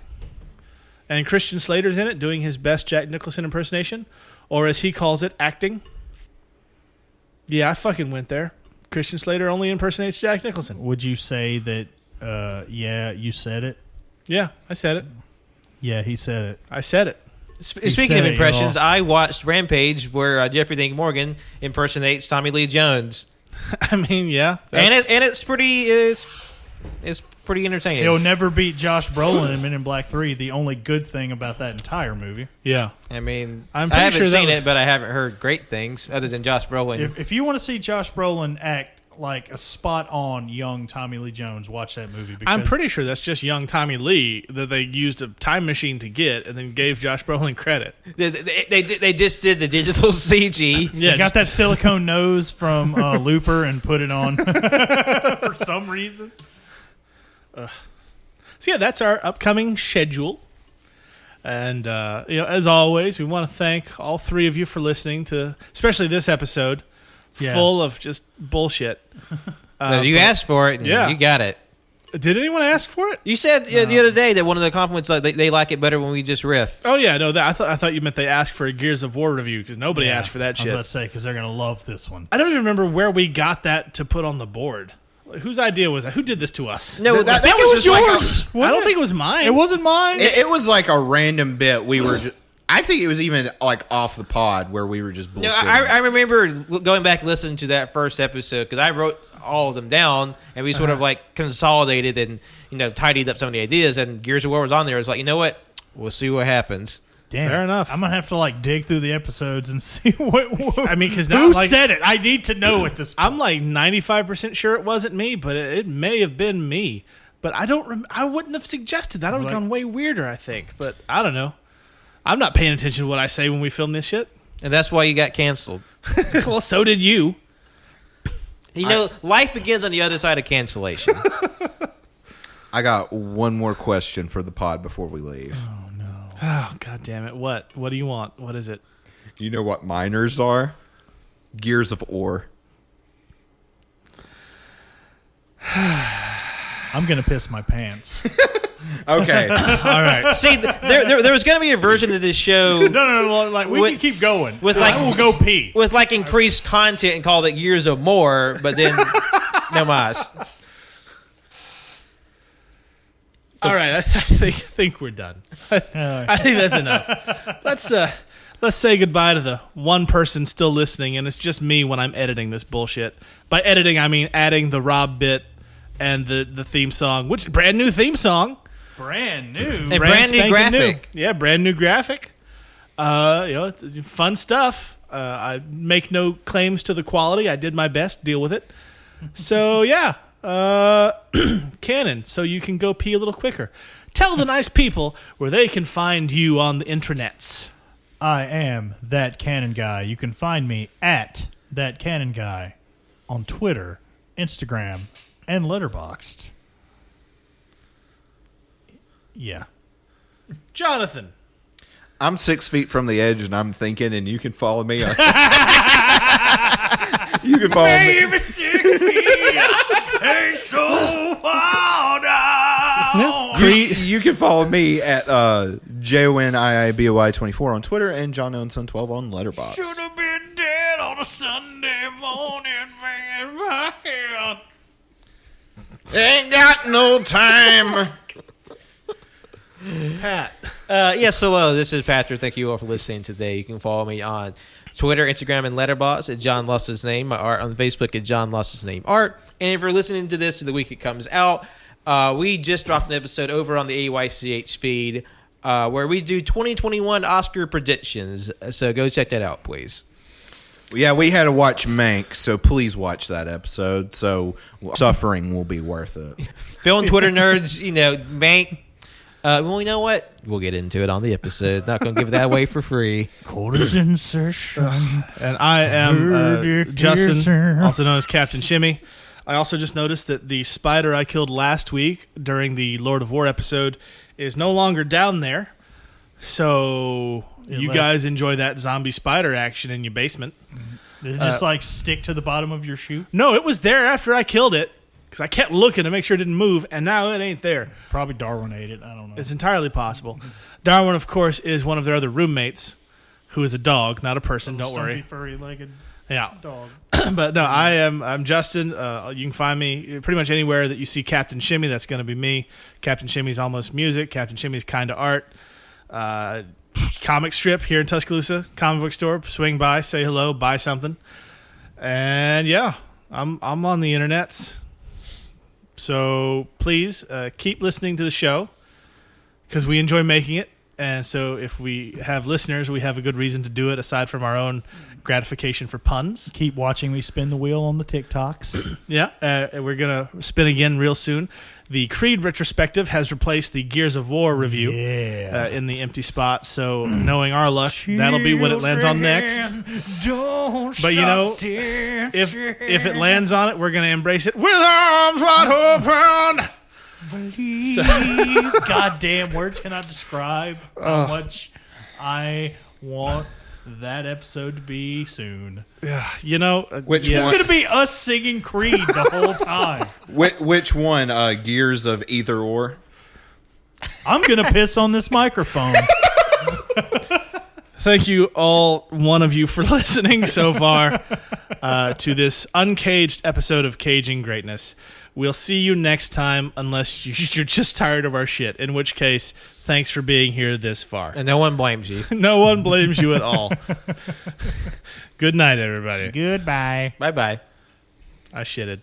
And Christian Slater's in it doing his best Jack Nicholson impersonation, or as he calls it, acting. Yeah, I fucking went there. Christian Slater only impersonates Jack Nicholson. Would you say that, yeah, you said it? Yeah, I said it. Yeah, he said it. I said it. Speaking of impressions, I watched Rampage where Jeffrey Dean Morgan impersonates Tommy Lee Jones. I mean, yeah. And it's pretty entertaining. He'll never beat Josh Brolin in Men in Black 3, the only good thing about that entire movie. Yeah. I mean, I haven't seen it, but I haven't heard great things other than Josh Brolin. If you want to see Josh Brolin act like a spot-on young Tommy Lee Jones, watch that movie. Because I'm pretty sure that's just young Tommy Lee that they used a time machine to get and then gave Josh Brolin credit. They just did the digital CG. Yeah, they got that silicone nose from Looper and put it on for some reason. So yeah, that's our upcoming schedule. And as always, we want to thank all three of you for listening to, especially this episode, full of just bullshit. You asked for it, and you got it. Did anyone ask for it? You said the other day that one of the compliments they like it better when we just riff. Oh yeah, no, I thought you meant they asked for a Gears of War review because nobody asked for that shit. I was about to say because they're gonna love this one. I don't even remember where we got that to put on the board. Whose idea was that? Who did this to us? No, that was just yours. I don't think it was mine. It wasn't mine. It was like a random bit. We were just, I think it was even like off the pod where we were just bullshitting. No, I remember going back and listening to that first episode because I wrote all of them down and we sort of like consolidated and tidied up some of the ideas. And Gears of War was on there. It's like, you know what? We'll see what happens. Damn, fair enough. I'm gonna have to dig through the episodes and see what I mean, because who said it. I need to know at this point. I'm like 95% sure it wasn't me, but it may have been me. But I don't. I wouldn't have suggested that. I would have gone way weirder, I think. But I don't know. I'm not paying attention to what I say when we film this shit. And that's why you got canceled. Well, so did you. Life begins on the other side of cancellation. I got one more question for the pod before we leave. Oh, God damn it. What? What do you want? What is it? You know what miners are? Gears of War. I'm going to piss my pants. Okay. All right. See, there was going to be a version of this show. No. We can keep going. I will go pee. With increased content and call it Years of More, but then no mas. All right, I think we're done. I think that's enough. Let's say goodbye to the one person still listening, and it's just me when I'm editing this bullshit. By editing, I mean adding the Rob bit and the theme song, which brand new theme song, brand new, and brand new graphic. Yeah, brand new graphic. Fun stuff. I make no claims to the quality. I did my best. Deal with it. So yeah. Canon, so you can go pee a little quicker. Tell the nice people where they can find you on the intranets. I am That Canon Guy. You can find me at That Canon Guy on Twitter, Instagram, and Letterboxd. Yeah. Jonathan. I'm 6 feet from the edge and I'm thinking, and you can follow me. You can follow me. Hey, so far down. You can follow me at JONIIBOY24 on Twitter and John Owenson 12 on Letterboxd. Should have been dead on a Sunday morning, man. My head. Ain't got no time. Pat. Yes, hello. This is Patrick. Thank you all for listening today. You can follow me on Twitter, Instagram, and Letterboxd at John Luss's name. My art on Facebook at John Luss's name art. And if you're listening to this the week it comes out, we just dropped an episode over on the AYCH feed where we do 2021 Oscar predictions. So go check that out, please. Yeah, we had to watch Mank, so please watch that episode. So suffering will be worth it. Film Twitter nerds, Mank. Well, you know what? We'll get into it on the episode. Not going to give that away for free. Quarters insertion. And I am Justin, also known as Captain Shimmy. I also just noticed that the spider I killed last week during the Lord of War episode is no longer down there. So you guys enjoy that zombie spider action in your basement. Did it just stick to the bottom of your shoe? No, it was there after I killed it because I kept looking to make sure it didn't move, and now it ain't there. Probably Darwin ate it. I don't know. It's entirely possible. Darwin, of course, is one of their other roommates, who is a dog, not a person. Don't worry. Furry-legged dog. But no, I'm Justin. You can find me pretty much anywhere that you see Captain Shimmy. That's going to be me. Captain Shimmy's Almost Music. Captain Shimmy's Kinda Art. Comic strip here in Tuscaloosa. Comic book store. Swing by, say hello, buy something. And yeah, I'm on the internet. So please keep listening to the show because we enjoy making it. And so if we have listeners, we have a good reason to do it aside from our own gratification for puns. Keep watching me spin the wheel on the TikToks. Yeah, we're going to spin again real soon. The Creed retrospective has replaced the Gears of War review in the empty spot. So knowing our luck, that'll be what it lands on next. But if it lands on it, we're going to embrace it with arms wide open. Goddamn, words cannot describe how much I want that episode to be soon. Yeah, Which It's one? going to be us singing Creed the whole time. Which one? Gears of Either Or? I'm going to piss on this microphone. Thank you all, one of you, for listening so far to this uncaged episode of Caging Greatness. We'll see you next time unless you're just tired of our shit, in which case, thanks for being here this far. And no one blames you. No one blames you at all. Good night, everybody. Goodbye. Bye-bye. I shitted.